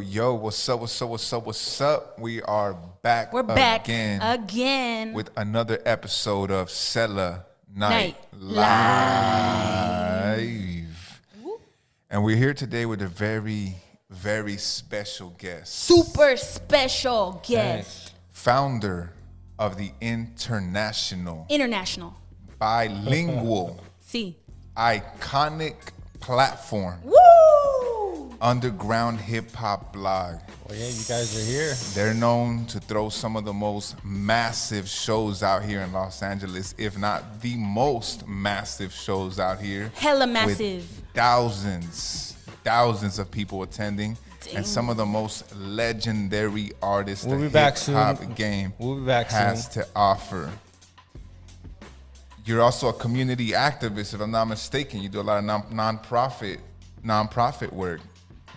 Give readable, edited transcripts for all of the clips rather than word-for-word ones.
Yo, what's up? We are back. We're back again with another episode of Cellar Night Live. And we're here today with a very, very special guest. Super special guest. Founder of the international bilingual iconic platform. Woo! Underground hip hop blog. Well, yeah, you guys are here. They're known to throw some of the most massive shows out here in Los Angeles, if not the most massive shows out here. Hella massive. With thousands of people attending. Dang. And some of the most legendary artists We'll the be back hip hop soon. game We'll be back has soon. to offer. You're also a community activist, if I'm not mistaken. You do a lot of nonprofit work.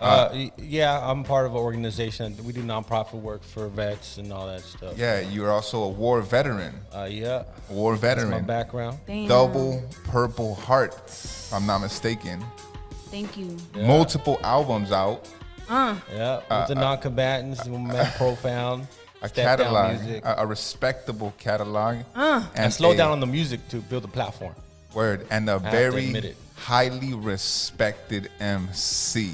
Yeah, I'm part of an organization. We do nonprofit work for vets and all that stuff. Yeah, you're also a war veteran. Yeah. War veteran. That's my background. Damn. Double Purple Heart, if I'm not mistaken. Thank you. Yeah. Multiple albums out. Yeah, with the non-combatants, profound. A step down catalog, music. a respectable catalog. And slow down on the music to build a platform. Word. And a have to very admit it. highly respected MC.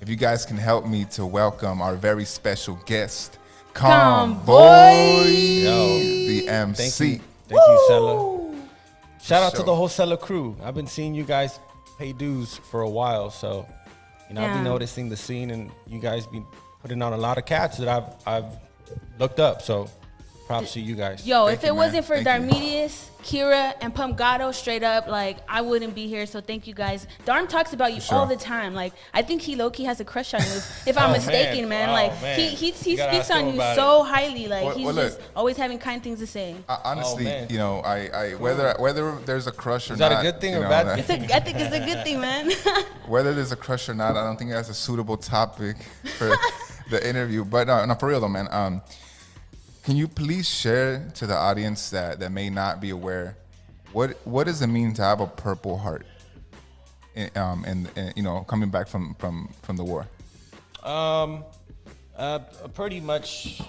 If you guys can help me to welcome our very special guest, Convoy. the MC. Thank you, Sella. Shout out to the whole Sella crew. I've been seeing you guys pay dues for a while, so I've been noticing the scene, and you guys been putting on a lot of cats that I've looked up. So props to you guys. Yo, Thank if you, it wasn't for man. Thank you. Darmedius, Kira, and Pump Gato, straight up, like, I wouldn't be here. So thank you guys. Darm talks about you sure. all the time. Like, I think he low-key has a crush on you, if I'm Oh, mistaken, man. man. Like, Oh, man. he You gotta speaks ask him on you about so highly. Like, Well, he's well, just look. always having kind things to say. Honestly, man. I whether there's a crush or Is not. that a good thing or you bad know, thing? I think it's a good thing, man. Whether there's a crush or not, I don't think that's a suitable topic for the interview. But no, for real though, man. Can you please share to the audience that may not be aware, what does it mean to have a Purple Heart? And coming back from the war. Pretty much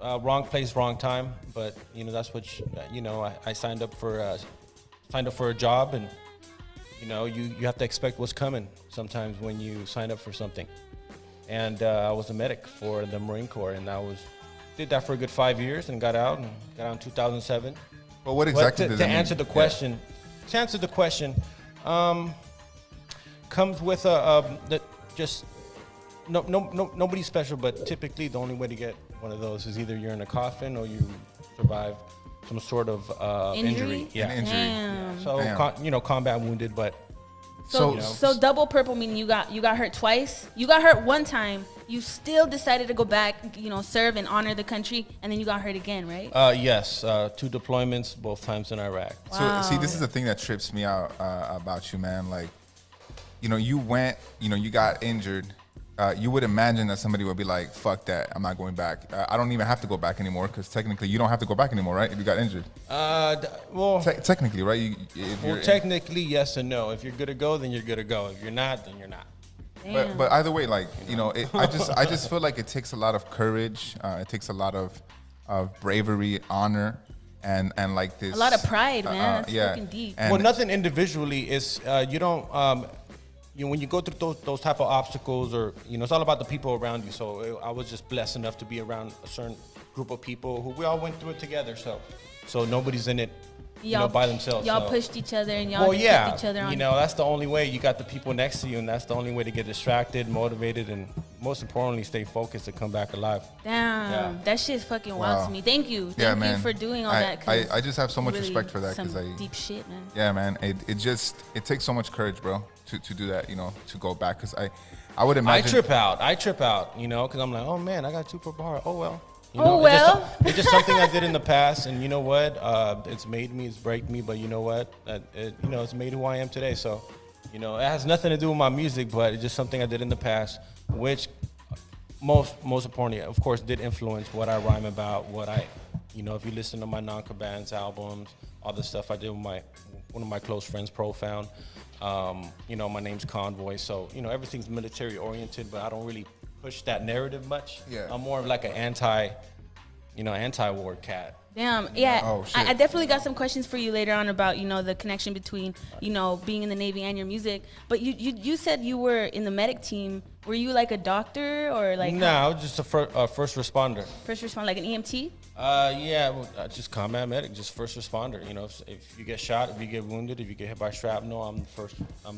wrong place, wrong time. But that's what I signed up for a job, and you have to expect what's coming sometimes when you sign up for something. And I was a medic for the Marine Corps, and did that for a good 5 years, and got out in 2007. But what exactly to does that mean? answer the question? To answer the question, comes with nobody special, but typically the only way to get one of those is either you're in a coffin or you survive some sort of injury. Yeah, an injury. Damn. So combat wounded, but So double purple meaning you got hurt twice. You got hurt one time. You still decided to go back, serve and honor the country, and then you got hurt again, right? yes, 2 deployments, both times in Iraq. Wow. So see, this is the thing that trips me out about you, man. Like, you went, you got injured. You would imagine that somebody would be like, fuck that, I'm not going back. I don't even have to go back anymore, because technically you don't have to go back anymore, right? If you got injured. Technically, right? Technically, yes and no. If you're good to go, then you're good to go. If you're not, then you're not. But either way, like, I just feel like it takes a lot of courage. It takes a lot of bravery, honor, and like this. A lot of pride, man. That's yeah. fucking deep. And Well, nothing individually is. You don't. When you go through those type of obstacles, or it's all about the people around you. So I was just blessed enough to be around a certain group of people who we all went through it together. So nobody's in it, by themselves. Y'all so. pushed each other and y'all kept each other on. That's the only way. You got the people next to you, and that's the only way to get distracted, motivated, and most importantly, stay focused to come back alive. Damn, that shit's fucking wild to me. Thank you. Thank you for doing all that. 'Cause I just have so much really respect for that, some because deep shit, man. Yeah, man. It takes so much courage, bro, to do that. To go back, because I would imagine. I trip out, because I'm like, oh man, I got 2 Purple Heart. Oh well. It's just something I did in the past, and you know what? It's made me, it's break me, but you know what? It's made who I am today. So, it has nothing to do with my music, but it's just something I did in the past, which most importantly, of course, did influence what I rhyme about, if you listen to my non-combatants albums, all the stuff I did with one of my close friends, Profound. My name's Convoy, so everything's military oriented, but I don't really push that narrative much. Yeah. I'm more of like an anti-war cat. Damn, yeah. Oh, shit. I definitely got some questions for you later on about, the connection between, being in the Navy and your music. But you said you were in the medic team. Were you like a doctor or like? No, I was just a first responder. First responder, like an EMT? Just combat medic, just first responder. If you get shot, if you get wounded, if you get hit by shrapnel, I'm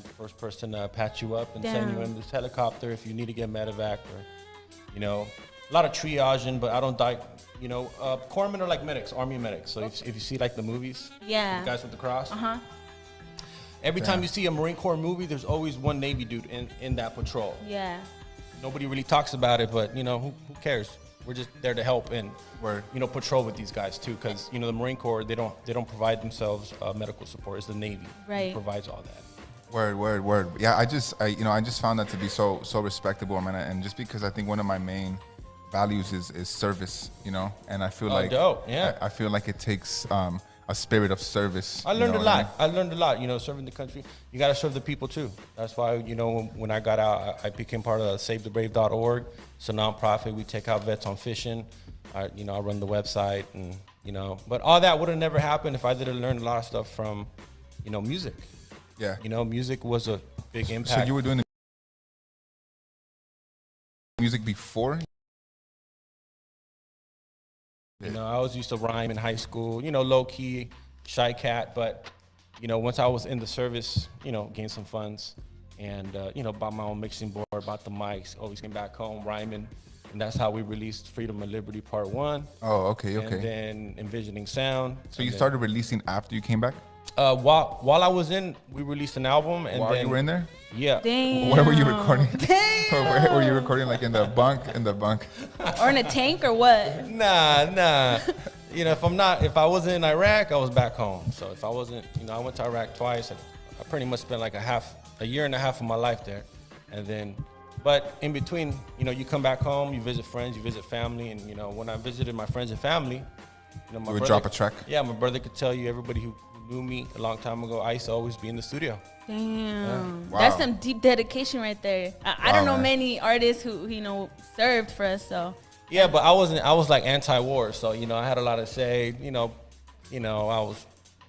the first person to patch you up and send you in this helicopter if you need to get medevac or, a lot of triaging, but I don't die. Corpsmen are like medics, army medics. So if you see like the movies, the guys with the cross. Every time you see a Marine Corps movie, there's always one Navy dude in that patrol. Yeah. Nobody really talks about it, but who cares? We're just there to help and patrol with these guys too, because the Marine Corps they don't provide themselves medical support. It's the Navy who provides all that. Word. Yeah, I just found that to be so respectable, man. And just because I think one of my main values is service, and I feel dope. Yeah. I feel like it takes a spirit of service. I learned a lot. I learned a lot. Serving the country, you got to serve the people too. That's why when I got out, I became part of SaveTheBrave.org. It's a nonprofit. We take out vets on fishing. I run the website, and but all that would have never happened if I didn't learn a lot of stuff from music. Yeah. Music was a big impact. So you were doing the music before? I always used to rhyme in high school, low key, shy cat. But, once I was in the service, gained some funds and, bought my own mixing board, bought the mics, always came back home rhyming. And that's how we released Freedom and Liberty Part 1. Oh, okay. And then Envisioning Sound. So you started releasing after you came back? While I was in, we released an album. And while you were in there? Yeah. Damn. Where were you recording? Damn. Where were you recording? Like in the bunk? Or in a tank or what? Nah. If I wasn't in Iraq, I was back home. So if I wasn't, I went to Iraq twice. I pretty much spent like a year and a half of my life there. And then, but in between, you come back home, you visit friends, you visit family. And, when I visited my friends and family, my you would drop a track? Yeah, my brother could tell you, everybody who knew me a long time ago, I used to always be in the studio. Damn. Yeah. Wow. That's some deep dedication right there. I don't know many artists who, served for us, so. Yeah, but I was like anti-war, so, I had a lot to say, I was,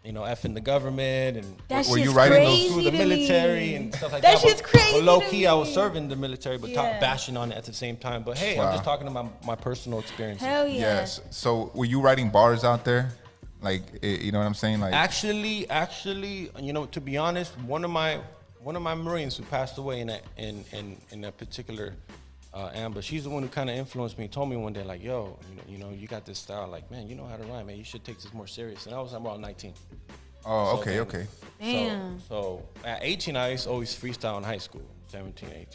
effing the government and were you writing those through the military and stuff like that. That shit's crazy. But low key, I was serving the military, but bashing on it at the same time. But hey, I'm just talking about my personal experiences. Hell yeah. Yes. So were you writing bars out there? Like, you know what I'm saying? Like actually, to be honest, one of my Marines who passed away in a particular ambush, she's the one who kind of influenced me. Told me one day, like, yo, you got this style. Like, man, you know how to rhyme, man. You should take this more serious. And I was around 19. Oh, so okay. Damn. So at 18, I used to always freestyle in high school. 17, 18.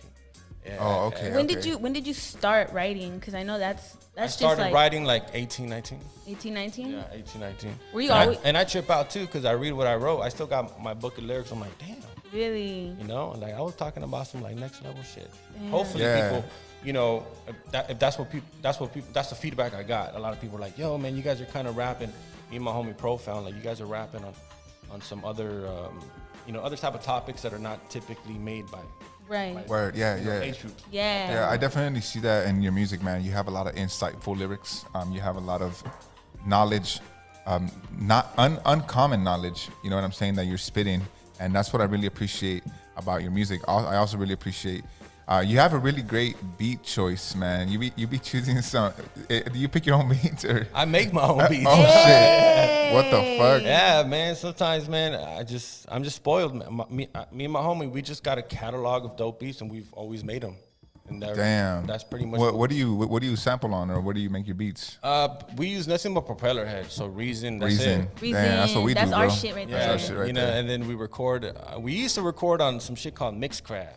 Yeah, oh, okay. When did you start writing? Because I know that's I started writing like 18, 19. 18, 19? Yeah, 18, 19. Were you always? And I trip out too because I read what I wrote. I still got my book of lyrics. I'm like, damn. Really? Like I was talking about some like next level shit. Damn. Hopefully people, if that's the feedback I got. A lot of people are like, yo, man, you guys are kind of rapping. Me and my homie Pro found like you guys are rapping on some other, other type of topics that are not typically made by. Right. Word, yeah. Yeah, I definitely see that in your music, man. You have a lot of insightful lyrics. You have a lot of knowledge, not uncommon knowledge. You know what I'm saying, that you're spitting, and that's what I really appreciate about your music. I also really appreciate. You have a really great beat choice, man. You be choosing some. Do you pick your own beats or? I make my own beats. Oh shit! What the fuck? Yeah, man. Sometimes, man, I'm just spoiled. Man. Me and my homie, we just got a catalog of dope beats, and we've always made them. And damn, that's pretty much. What do you sample on, or what do you make your beats? We use nothing but propeller head. So Reason. That's Reason. it. Reason. Damn, that's what we do, That's bro. our shit right there. That's our shit right there. And then we record. We used to record on some shit called Mixcraft.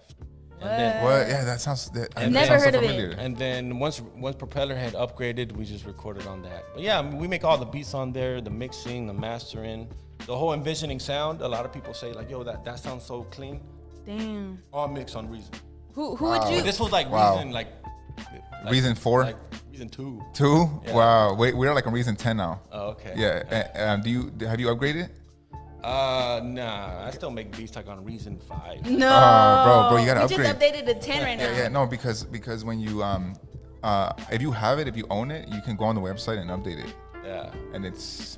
What? Yeah, that sounds. I've never heard of it. And then once Propeller had upgraded, we just recorded on that. But yeah, we make all the beats on there, the mixing, the mastering, the whole envisioning sound. A lot of people say like, yo, that sounds so clean. Damn. All mixed on Reason. Who would you? But this was like Reason, like Reason 4? Like Reason 2. 2? Yeah. Wow. Wait, we're like on Reason 10 now. Oh, okay. Yeah. Have you upgraded? Nah, I still make beats like on Reason 5. No, bro, you gotta upgrade. We just updated to 10 right now. Yeah, no, because when you if you have it, if you own it, you can go on the website and update it. Yeah. And I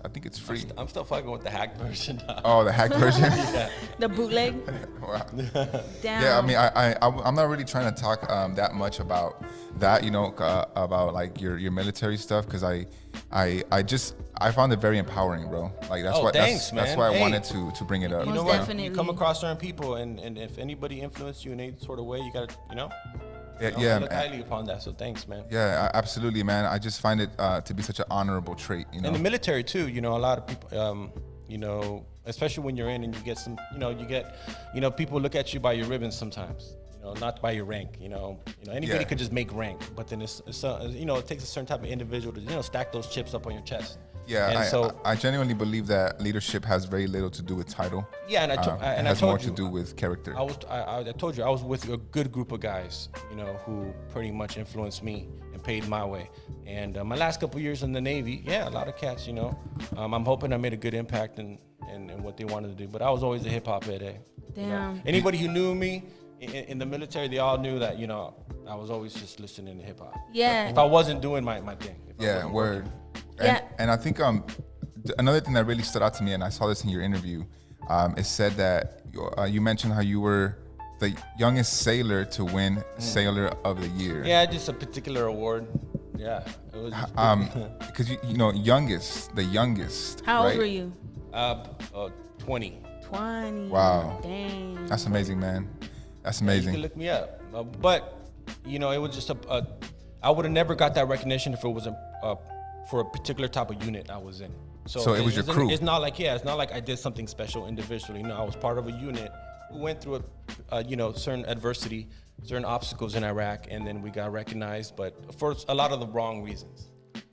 think it's free. I'm still fucking with the hacked version now. Oh, the hacked version? Yeah. The bootleg? Wow. Damn. Yeah, I mean, I'm not really trying to talk that much about that, about like your military stuff, because I found it very empowering, bro. Like that's why thanks, that's man. why I wanted to bring it up. You know Most what? definitely. You come across certain people, and if anybody influenced you in any sort of way, you gotta, Yeah, look highly upon that. So thanks, man. Yeah, absolutely, man. I just find it to be such an honorable trait, In the military too, a lot of people, especially when you're in and you get some, people look at you by your ribbons sometimes, not by your rank. Anybody could just make rank, but then it's it takes a certain type of individual to stack those chips up on your chest. Yeah, I genuinely believe that leadership has very little to do with title. Yeah, and it has more to do with character. I told you I was with a good group of guys, who pretty much influenced me and paid my way. And my last couple years in the Navy, a lot of cats, I'm hoping I made a good impact in what they wanted to do. But I was always a hip hop head. Damn. Anybody who knew me in the military, they all knew that I was always just listening to hip hop. Yeah. If I wasn't doing my thing. Word. Yeah. And I think another thing that really stood out to me, and I saw this in your interview, it said that you mentioned how you were the youngest sailor to win Sailor of the Year. Yeah, just a particular award. Yeah. It was because youngest, the youngest. How right? old were you? 20. 20. Wow. Dang. That's amazing, man. That's You amazing. can look me up. But, it was just I would have never got that recognition if it wasn't for a particular type of unit I was in. So it was your crew. It's not like I did something special individually. No, I was part of a unit who went through certain adversity, certain obstacles in Iraq, and then we got recognized, but for a lot of the wrong reasons.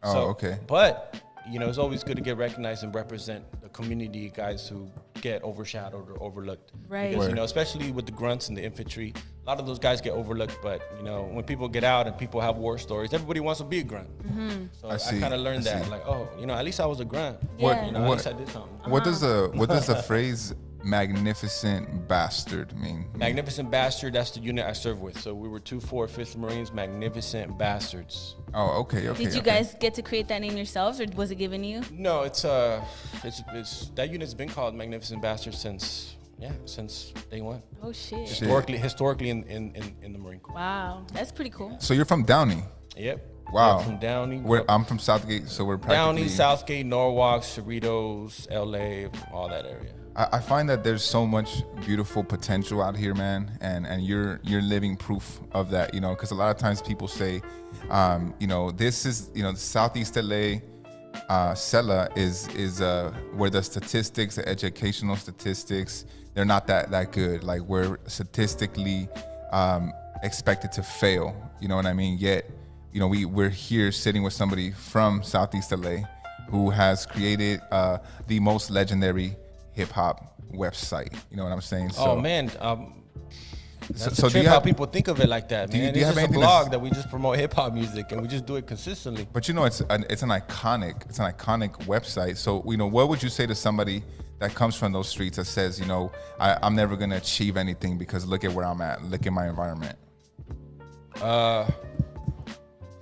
Okay. But, it's always good to get recognized and represent the community guys who get overshadowed or overlooked. Right. Because, especially with the grunts and the infantry, a lot of those guys get overlooked, but, when people get out and people have war stories, everybody wants to be a grunt. Mm-hmm. So I kind of learned that, like, at least I was a grunt. Yeah. At least I did something. What does the phrase magnificent bastard mean? Magnificent bastard, that's the unit I served with. So we were 2-4 5th Marines, magnificent bastards. Oh, okay. Did you guys get to create that name yourselves, or was it given to you? No, it's that unit's been called magnificent bastards since day one. Oh shit. Historically in the Marine Corps. Wow, that's pretty cool. So you're from Downey? Yep. Wow. I'm from Downey. I'm from Southgate, so we're practically... Downey, Southgate, Norwalk, Cerritos, LA, all that area. I find that there's so much beautiful potential out here, man, and you're living proof of that, because a lot of times people say, this is, Southeast LA, Sela is where the statistics, the educational statistics, they're not that good. Like, we're statistically expected to fail, you know what I mean? Yet, we're here sitting with somebody from Southeast LA who has created the most legendary hip hop website. You know what I'm saying? So, man, that's so a trip how people think of it like that, man. Do you have just a anything blog that we just promote hip hop music and we just do it consistently. But it's an iconic website. So what would you say to somebody that comes from those streets that says, I'm never gonna achieve anything because look at where I'm at, look at my environment?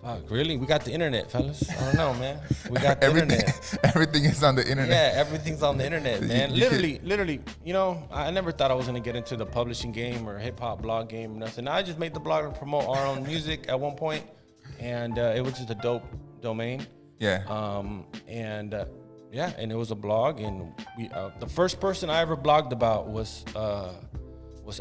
Fuck, really? We got the internet, fellas. I don't know, man. We got the internet. Everything is on the internet. Yeah, everything's on the internet, man. Literally, I never thought I was gonna get into the publishing game or hip hop blog game or nothing. I just made the blog to promote our own music at one point, and it was just a dope domain. Yeah. And it was a blog, and we the first person I ever blogged about was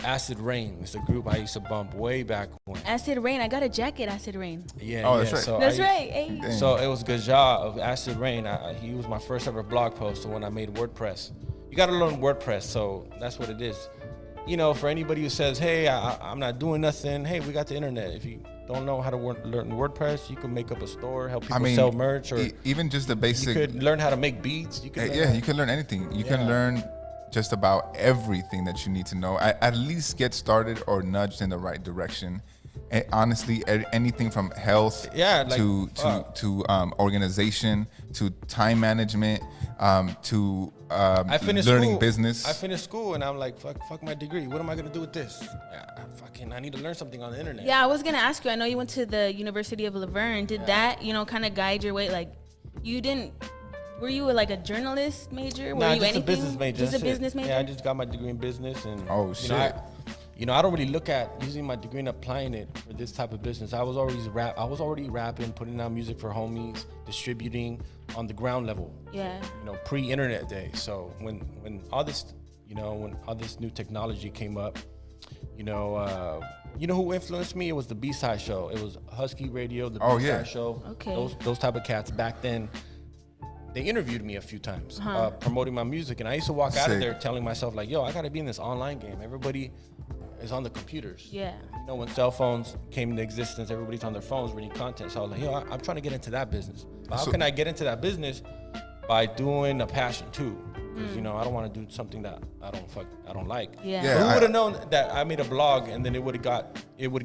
Acid Rain. It's a group I used to bump way back when. Acid Rain, I got a jacket. Acid Rain. Yeah. Oh, that's right. So that's right. Hey. So it was Gaja of Acid Rain. He was my first ever blog post when I made WordPress. You got to learn WordPress, so that's what it is. For anybody who says, hey, I'm not doing nothing, hey, we got the internet. If you don't know how to learn WordPress, you can make up a store, help people sell merch, or even just the basic. You could learn how to make beats. You could you can learn anything. You can learn just about everything that you need to know. At least get started or nudged in the right direction. honestly, anything from health to organization to time management to learning business. I finished school and I'm like, fuck my degree. What am I gonna do with this? I need to learn something on the internet. Yeah, I was gonna ask you. I know you went to the University of Laverne. Did that, kind of guide your way? Like, you didn't. Were you like a journalist major? Were you just anything? A business major. Just a business major. Yeah, I just got my degree in business and. Oh shit. I don't really look at using my degree and applying it for this type of business. I was already rapping, putting out music for homies, distributing on the ground level. Yeah. Pre-internet day. So when all this, when all this new technology came up, who influenced me? It was the B-side show. It was Husky Radio, the B-side show. Okay. Those type of cats back then. They interviewed me a few times, promoting my music, and I used to walk out of there telling myself like, "Yo, I gotta be in this online game. Everybody is on the computers." Yeah. When cell phones came into existence, everybody's on their phones reading content. So I was like, "Yo, I'm trying to get into that business. But how can I get into that business by doing a passion too? Because I don't want to do something that I don't like." Yeah. Who would have known that I made a blog and then it would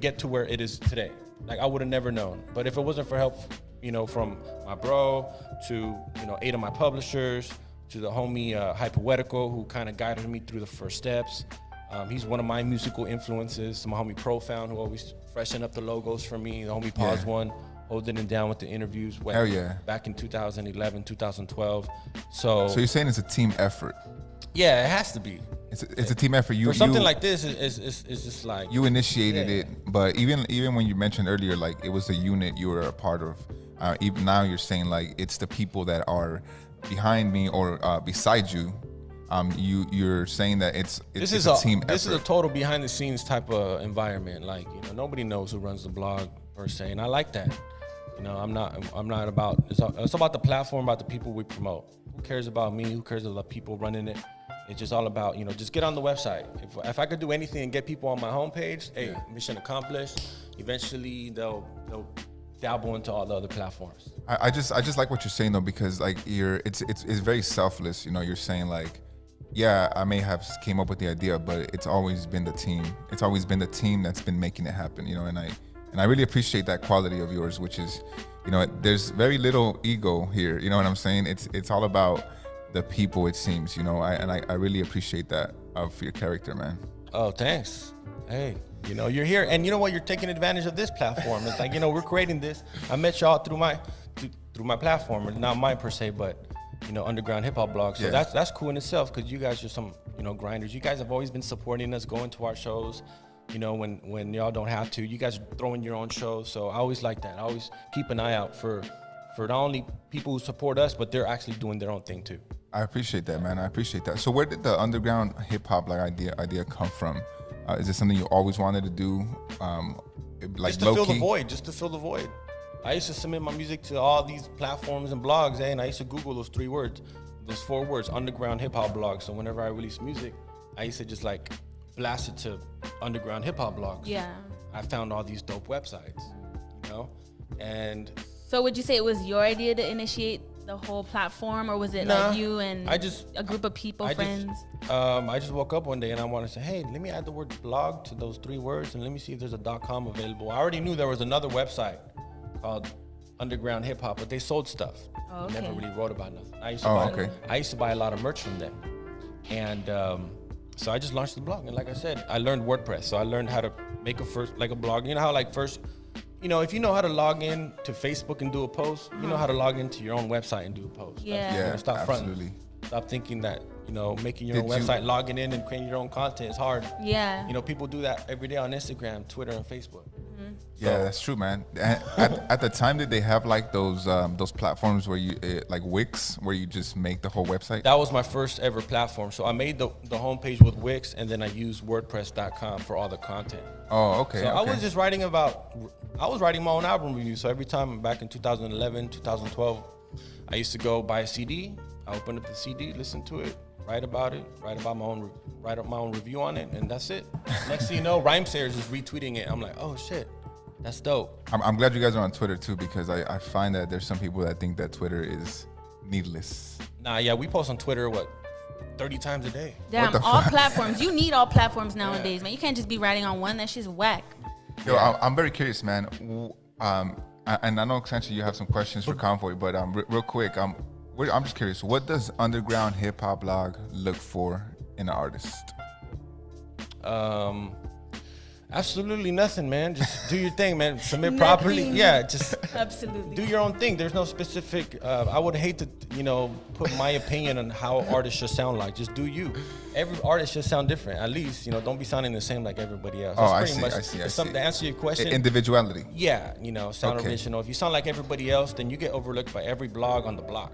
get to where it is today? Like I would have never known. But if it wasn't for help, from my bro to 8 of my publishers to the homie Hypoetical, who kind of guided me through the first steps. He's one of my musical influences. My homie Profound, who always freshened up the logos for me. The homie Pause One, holding it down with the interviews. Hell yeah. Back in 2011, 2012. So you're saying it's a team effort? Yeah, it has to be. It's a team effort. For something like this, it's just like you initiated it, but even when you mentioned earlier, like it was a unit you were a part of. Even now, you're saying like it's the people that are behind me or beside you. You're saying that it's a team effort. This is a total behind the scenes type of environment. Like nobody knows who runs the blog per se, and I like that. I'm not about. It's about the platform, about the people we promote. Who cares about me? Who cares about people running it? It's just all about, just get on the website. If I could do anything and get people on my homepage, hey, mission accomplished. Eventually, they'll dabble into all the other platforms. I just like what you're saying though, because like it's very selfless. You're saying like, yeah, I may have came up with the idea, but it's always been the team. It's always been the team that's been making it happen. And I really appreciate that quality of yours, which is, there's very little ego here. You know what I'm saying? It's all about the people, it seems. I really appreciate that of your character, man. Oh, thanks. Hey, you're here, and you know what? You're taking advantage of this platform. It's like, we're creating this. I met y'all through my platform, not mine per se, but underground hip hop blog. So that's cool in itself, because you guys are some grinders. You guys have always been supporting us, going to our shows. When y'all don't have to, you guys are throwing your own shows. So I always like that. I always keep an eye out for not only people who support us, but they're actually doing their own thing too. I appreciate that, man. I appreciate that. So where did the underground hip hop idea come from? Is it something you always wanted to do? Just to fill the void. I used to submit my music to all these platforms and blogs, and I used to Google those 3 words, those 4 words, underground hip hop blog. So whenever I release music, I used to just like blast it to underground hip hop blogs. Yeah. I found all these dope websites, and. So would you say it was your idea to initiate the whole platform, or was it like you and a group of people, friends? I just woke up one day and I wanted to say, hey, let me add the word blog to those 3 words and let me see if there's a .com available. I already knew there was another website called Underground Hip Hop, but they sold stuff. Oh, okay. Never really wrote about nothing. I used to buy a lot of merch from them. And so I just launched the blog. And like I said, I learned WordPress. So I learned how to make a blog. You know how if you know how to log in to Facebook and do a post, you know how to log into your own website and do a post. Yeah. Stop absolutely. Fronting. Stop thinking that, making your own website, logging in and creating your own content is hard. Yeah. People do that every day on Instagram, Twitter, and Facebook. Mm-hmm. Yeah, that's true, man. At the time, did they have like those platforms where you like Wix, where you just make the whole website? That was my first ever platform. So I made the homepage with Wix, and then I used WordPress.com for all the content. Oh, okay. So I was just writing my own album reviews. So every time back in 2011, 2012, I used to go buy a CD. I open up the CD, listen to it, write up my own review on it, and that's it. Next thing you know, Rhymesayers is retweeting it. I'm like, oh shit, that's dope. I'm glad you guys are on Twitter too, because I find that there's some people that think that Twitter is needless. Nah, yeah, we post on Twitter 30 times a day. Damn, all platforms. You need all platforms nowadays, man. You can't just be writing on one. That shit's whack. Yo, I'm very curious, man. And I know, Sancheezyy, you have some questions for Convoy, but real quick, I'm just curious. What does underground hip hop blog look for in an artist? Absolutely nothing, man. Just do your thing, man. Submit properly. Yeah, just absolutely do your own thing. There's no specific. I would hate to, put my opinion on how artists should sound like. Just do you. Every artist should sound different. At least, don't be sounding the same like everybody else. That's I see. To answer your question. Individuality. Yeah, sound original. If you sound like everybody else, then you get overlooked by every blog on the block.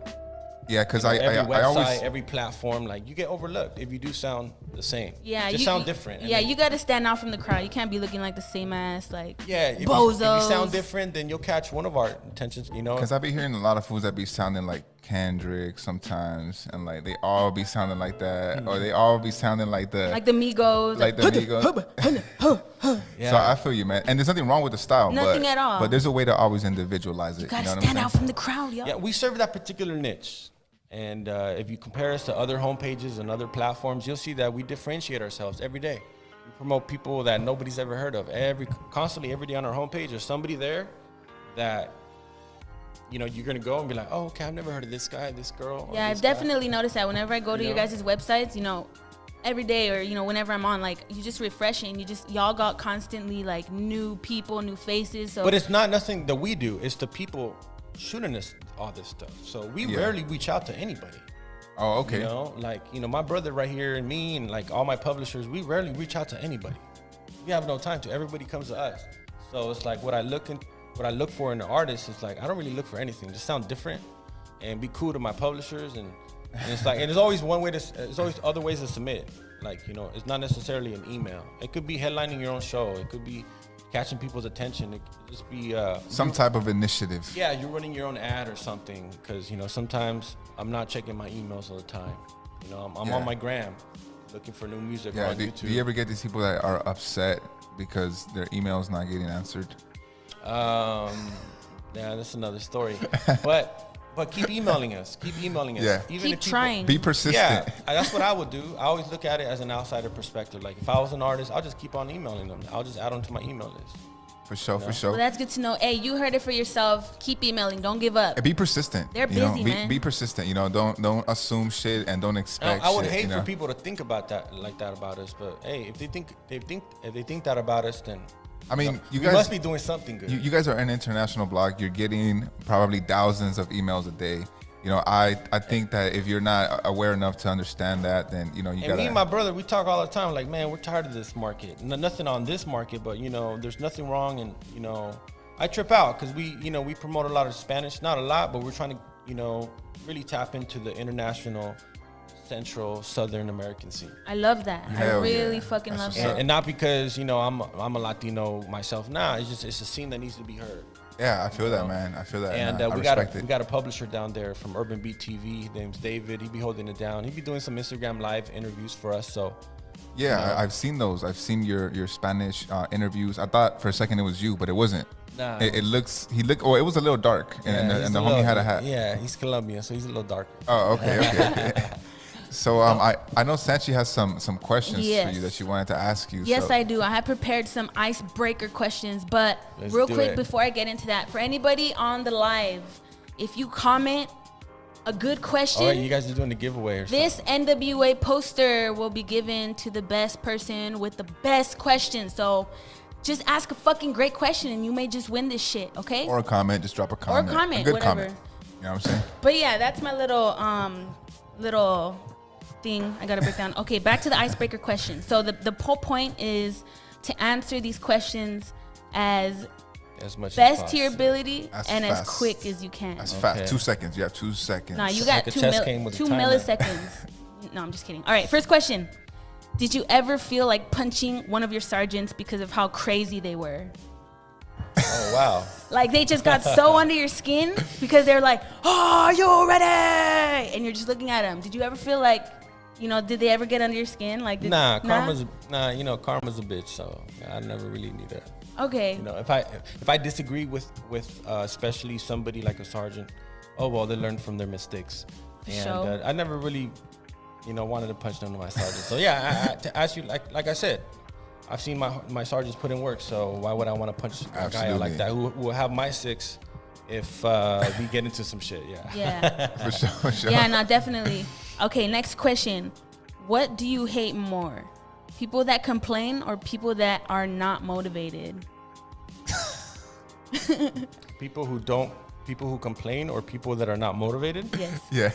Yeah, because every website, I always, every platform, like you get overlooked if you do sound the same. Yeah, just sound different. Yeah, you got to stand out from the crowd. You can't be looking like the same ass, like bozos. If you sound different, then you'll catch one of our attentions. Because I be hearing a lot of fools that be sounding like Kendrick sometimes, and like they all be sounding like that, or they all be sounding like the Migos, Yeah. So I feel you, man. And there's nothing wrong with the style. Nothing at all. But there's a way to always individualize it. You gotta stand out from the crowd, yo. Yeah, we serve that particular niche. And if you compare us to other homepages and other platforms, you'll see that we differentiate ourselves every day. We promote people that nobody's ever heard of. Constantly, every day on our homepage, there's somebody there that, you're going to go and be like, oh, okay, I've never heard of this guy, this girl. Yeah, I've definitely noticed that whenever I go to your guys' websites, every day or, whenever I'm on, like, you just refreshing. Y'all got constantly, like, new people, new faces. So. But it's not nothing that we do. It's the people shooting us all this stuff. So we rarely reach out to anybody. Oh, okay. My brother right here and me and like all my publishers, we rarely reach out to anybody. We have no time to. Everybody comes to us. So it's like what I look for in an artist is like I don't really look for anything. Just sound different and be cool to my publishers and it's like and there's always there's always other ways to submit. Like, it's not necessarily an email. It could be headlining your own show. It could be catching people's attention. It could just be some type of initiative. Yeah, you're running your own ad or something because sometimes I'm not checking my emails all the time. I'm on my gram looking for new music on YouTube. Do you ever get these people that are upset because their email's not getting answered? Yeah, that's another story. But keep emailing us. Keep emailing us. Yeah. Even keep trying. Be persistent. Yeah, that's what I would do. I always look at it as an outsider perspective. Like if I was an artist, I'll just keep on emailing them. I'll just add them to my email list. For sure, for sure. Well, that's good to know. Hey, you heard it for yourself. Keep emailing. Don't give up. And be persistent. They're busy, man. Be persistent. Don't assume shit and don't expect. I would hate for people to think about that like that about us. But hey, if they think that about us, then I mean, you we guys must be doing something good. You guys are an international blog. You're getting probably thousands of emails a day. I think that if you're not aware enough to understand that, then you gotta. Me and my brother, we talk all the time. Like, man, we're tired of this market. Nothing on this market, but there's nothing wrong. And I trip out because we promote a lot of Spanish, not a lot, but we're trying to really tap into the international, Central, Southern American scene. I love that. I really fucking love that. And not because I'm a Latino myself. Nah, it's a scene that needs to be heard. Yeah, I feel that, man. I feel that. And we got a publisher down there from Urban Beat TV. His name's David. He be holding it down. He be doing some Instagram live interviews for us. So yeah, I've seen those. I've seen your Spanish interviews. I thought for a second it was you, but it wasn't. Nah, it was a little dark, and the homie had a hat. Yeah, he's Colombian, so he's a little darker. Oh, okay. So I know Sancheezyy has some questions for you that she wanted to ask you. Yes, I do. I have prepared some icebreaker questions, but real quick before I get into that, for anybody on the live, if you comment a good question, you guys are doing a giveaway or this something. NWA poster will be given to the best person with the best question. So just ask a fucking great question and you may just win this shit, okay? Or a comment, just drop a comment. Or a comment, a good whatever. Comment. You know what I'm saying? But yeah, that's my little thing I gotta break down. Okay, back to the icebreaker question. So the whole point is to answer these questions as much best as to your ability and as quick as you can. That's fast. 2 seconds. You have 2 seconds. Nah, you got 2 milliseconds. No, I'm just kidding. All right, first question. Did you ever feel like punching one of your sergeants because of how crazy they were? Oh, wow. Like they just got so under your skin because they're like, oh, are you ready? And you're just looking at them. Did you ever feel like, did they ever get under your skin? Like, karma's a bitch, so I never really need that. Okay. If I disagree with especially somebody like a sergeant, they learn from their mistakes. And I never really, wanted to punch none of my sergeants. So yeah, to ask you, like I said, I've seen my sergeants put in work, so why would I want to punch a guy out like that who will have my 6 if we get into some shit? Yeah. For sure. Yeah, no, definitely. Okay, next question. What do you hate more? People that complain or people that are not motivated? People who complain or people that are not motivated? Yes. Yeah.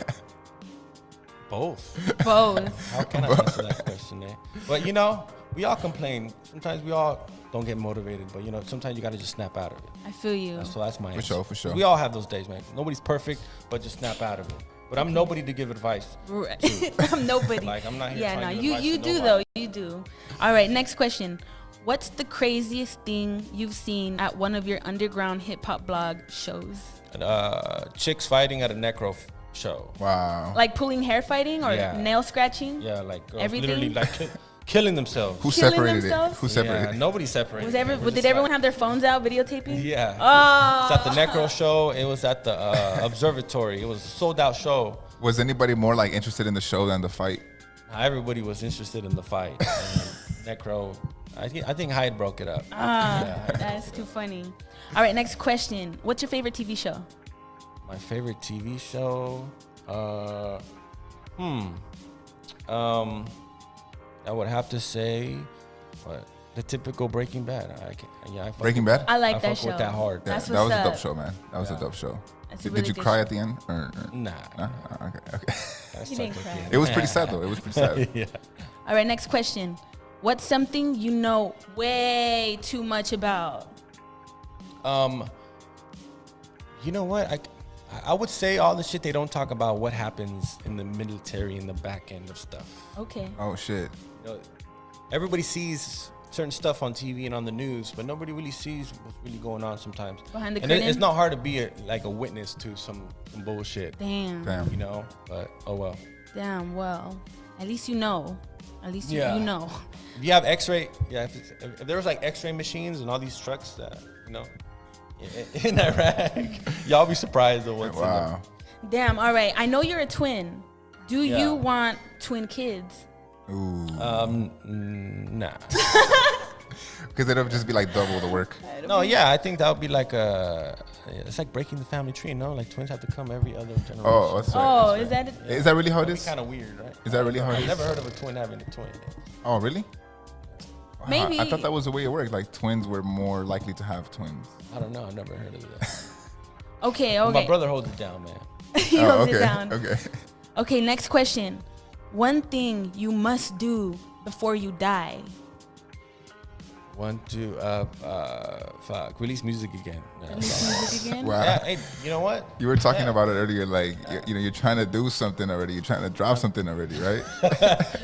Both. Both. How can I answer that question, eh? But you know, we all complain. Sometimes we all don't get motivated, but you know, sometimes you gotta just snap out of it. I feel you. So that's my answer. For sure. We all have those days, man. Nobody's perfect, but just snap out of it. But I'm nobody to give advice. Right. I'm nobody. Like, I'm not here Yeah, no, trying to give advice you to do nobody. though. You do. All right, next question. What's the craziest thing you've seen at one of your underground hip hop blog shows? Chicks fighting at a necro show. Wow. Like pulling hair fighting or Yeah. nail scratching? Yeah, like girls Everything? literally like killing themselves. Who Killing separated themselves? it? Who separated it? Nobody separated. Did everyone have their phones out videotaping? Yeah. Oh. It's at the necro show. It was at the observatory. It was a sold out show. Was anybody more like interested in the show than the fight? Everybody was interested in the fight. And necro. I think Hyde broke it up. That's too funny. All right, next question. What's your favorite TV show? My favorite TV show. I would have to say, the typical Breaking Bad. Breaking Bad? I like I that fuck show. with that hard. Yeah, That's that was what's a dope up. show, man. That was a dope show. That's a Did really you good cry show. at the end? Or? Nah. No? Okay. That's You didn't such a cry. kid. It was pretty sad though. It was pretty sad. Yeah. All right, next question. What's something you know way too much about? You know what? I would say all the shit they don't talk about what happens in the military in the back end of stuff. Okay. Oh shit. You know, everybody sees certain stuff on TV and on the news, but nobody really sees what's really going on sometimes. Behind the and curtain? it's not hard to be a witness to some bullshit. Damn. You know, but oh well. Damn, well, at least you know. At least Yeah. you know. If you have X-ray, if there was like X-ray machines and all these trucks that, you know, in Iraq, y'all be surprised at what's in them. Wow. Damn, all right. I know you're a twin. Do Yeah. you want twin kids? Ooh. Nah. Because it'll just be like double the work. No, yeah, I think that would be like it's like breaking the family tree, no? Like twins have to come every other generation. Oh, that's right. Oh, that's is right. that it? Is that really how it That'd be is? kind of weird, right? Is that really how it I've is? never heard of a twin having a twin. Oh, really? Wow, Maybe. I thought that was the way it worked. Like twins were more likely to have twins. I don't know. I've never heard of that. Okay, My okay. brother holds it down, man. He Oh, holds okay. it down. Okay. Okay, next question. One thing you must do before you die. 1, 2, fuck. Release music again. Yeah, Music again? Wow. yeah, hey, you know what? You were talking Yeah. about it earlier, like you're trying to do something already. You're trying to drop something already, right?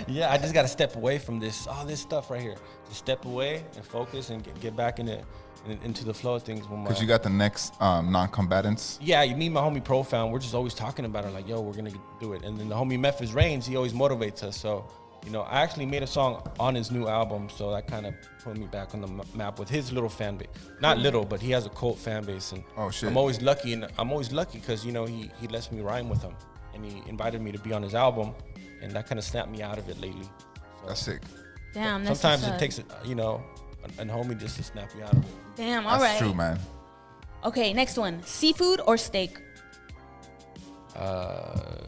Yeah, I just got to step away from all this stuff right here. Just step away and focus and get back into the flow of things. Because you got the next non-combatants. Yeah, you meet my homie Profound. We're just always talking about it, like, yo, we're gonna do it. And then the homie Memphis Reigns, he always motivates us. So, you know, I actually made a song on his new album, so that kind of put me back on the map with his little fan base. Not little, but he has a cult fan base, and Oh, shit. I'm always lucky because you know he lets me rhyme with him, and he invited me to be on his album, and that kind of snapped me out of it lately. So That's sick. Damn, that's sometimes what's it up. takes a homie just to snap you out of it. Damn, all That's right. true, man. Okay, next one. Seafood or steak?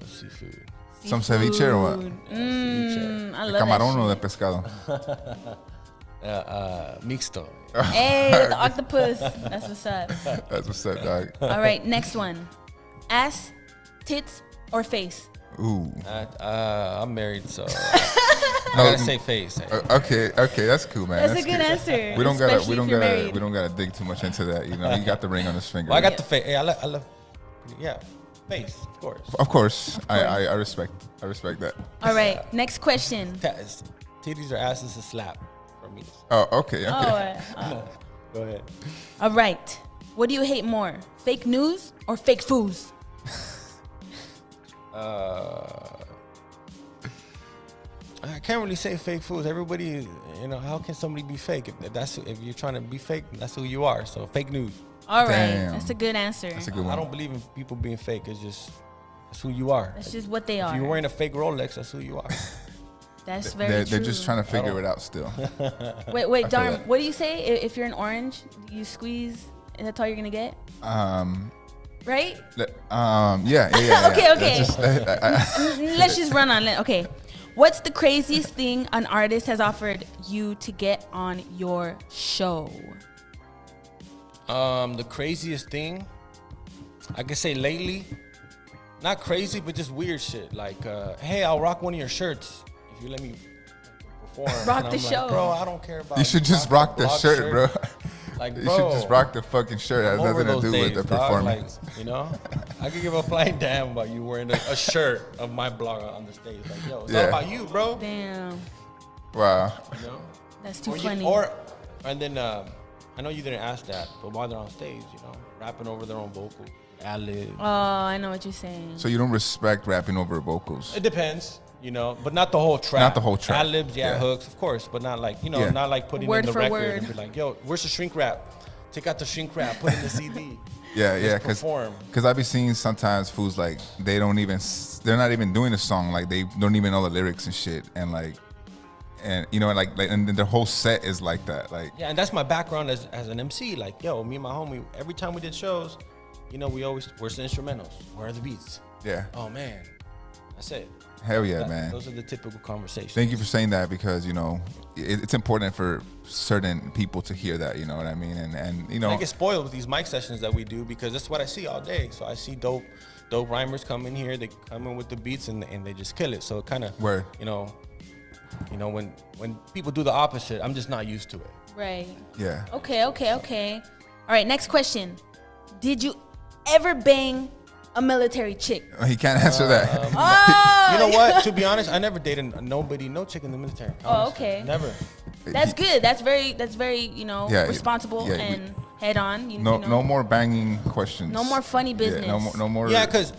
Seafood. Some ceviche or what? I love Camarón that o shit. de pescado? Mixto. Hey, the octopus. That's what's up. That's what's up, dog. All right, next one. Ass, tits, or face? Ooh. I'm married, so I gotta say face. Okay, that's cool, man. That's a good answer. We don't especially if you're married. we don't gotta dig too much into that. You know, you got the ring on his finger. Well, I got the face. Hey, I love, yeah, face, of course. Of course, I respect that. All right, next question. Titties or asses to slap for me. Oh, okay. Go ahead. All right. What do you hate more, fake news or fake foos? I can't really say fake fools. Everybody, you know, how can somebody be fake? If you're trying to be fake, that's who you are. So fake news. All right, Damn. that's a good answer. That's a good one. I don't believe in people being fake. That's who you are. That's just what they If are. you're wearing a fake Rolex, that's who you are. That's very true. They're just trying to figure it out still. Wait, Darm, what do you say? If you're an orange, you squeeze, and that's all you're gonna get? Right? Yeah. Okay. Let's just run on. Okay. What's the craziest thing an artist has offered you to get on your show? The craziest thing, I could say lately, not crazy, but just weird shit. Like, hey, I'll rock one of your shirts if you let me perform. Rock the show. Like, bro, I don't care about you should just rock the shirt, bro. Like, bro, you should just rock the fucking shirt. It has nothing to do with the performance. Like, you know, I could give a flying damn about you wearing a shirt of my blog on the stage. Like, yo, it's all about you, bro. Damn. Wow. You know? That's too funny. And then I know you didn't ask that, but while they're on stage, you know, rapping over their own vocals, ad-lib. Oh, I know what you're saying. So you don't respect rapping over vocals? It depends. You know, but not the whole track. Not the whole track. Ad-libs, hooks, of course, but not like, you know, not like putting in the record and be like, yo, where's the shrink wrap? Take out the shrink wrap, put in the CD. Yeah, because I be seeing sometimes fools like they're not even doing the song, like they don't even know the lyrics and shit, and you know, like and the whole set is like that, like. Yeah, and that's my background as an MC. Like, yo, me and my homie, every time we did shows, you know, where's the instrumentals? Where are the beats? Yeah. Oh man, that's it. Hell yeah, man. Those are the typical conversations. Thank you for saying that, because, you know, it's important for certain people to hear that, you know what I mean? And you know, I get spoiled with these mic sessions that we do, because that's what I see all day. So I see dope rhymers come in here, they come in with the beats and they just kill it. So it kind of, you know, when people do the opposite, I'm just not used to it. Right. Yeah. Okay. All right, next question. Did you ever bang a military chick? He can't answer that. You know what? To be honest, I never dated no chick in the military. Honestly. Oh, okay. Never. That's good. That's very, you know, responsible and head on. No more banging questions. No more funny business. Yeah, no more. Yeah, because,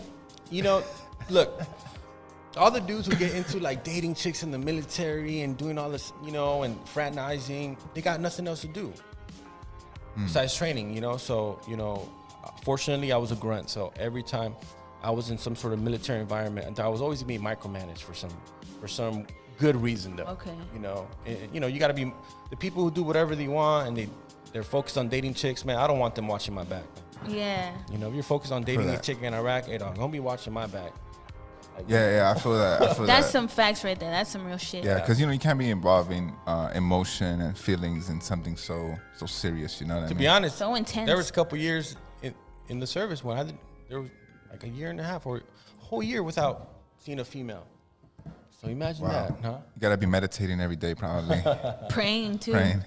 you know, look, all the dudes who get into like dating chicks in the military and doing all this, you know, and fraternizing, they got nothing else to do besides training, you know. So, you know, fortunately, I was a grunt, so every time I was in some sort of military environment, I was always being micromanaged for some good reason, though. Okay. You know, you got to be the people who do whatever they want and they're focused on dating chicks. Man, I don't want them watching my back. Yeah. You know, if you're focused on dating a chick in Iraq, hey, dog, don't be watching my back. Like, yeah, I feel that. That's some facts right there. That's some real shit. Yeah, because, you know, you can't be involving emotion and feelings in something so serious. You know what I mean? To be honest, so intense. There was a couple years in the service when there was like a year and a half or a whole year without seeing a female. So imagine that, huh? You gotta be meditating every day, probably. Praying too. Praying.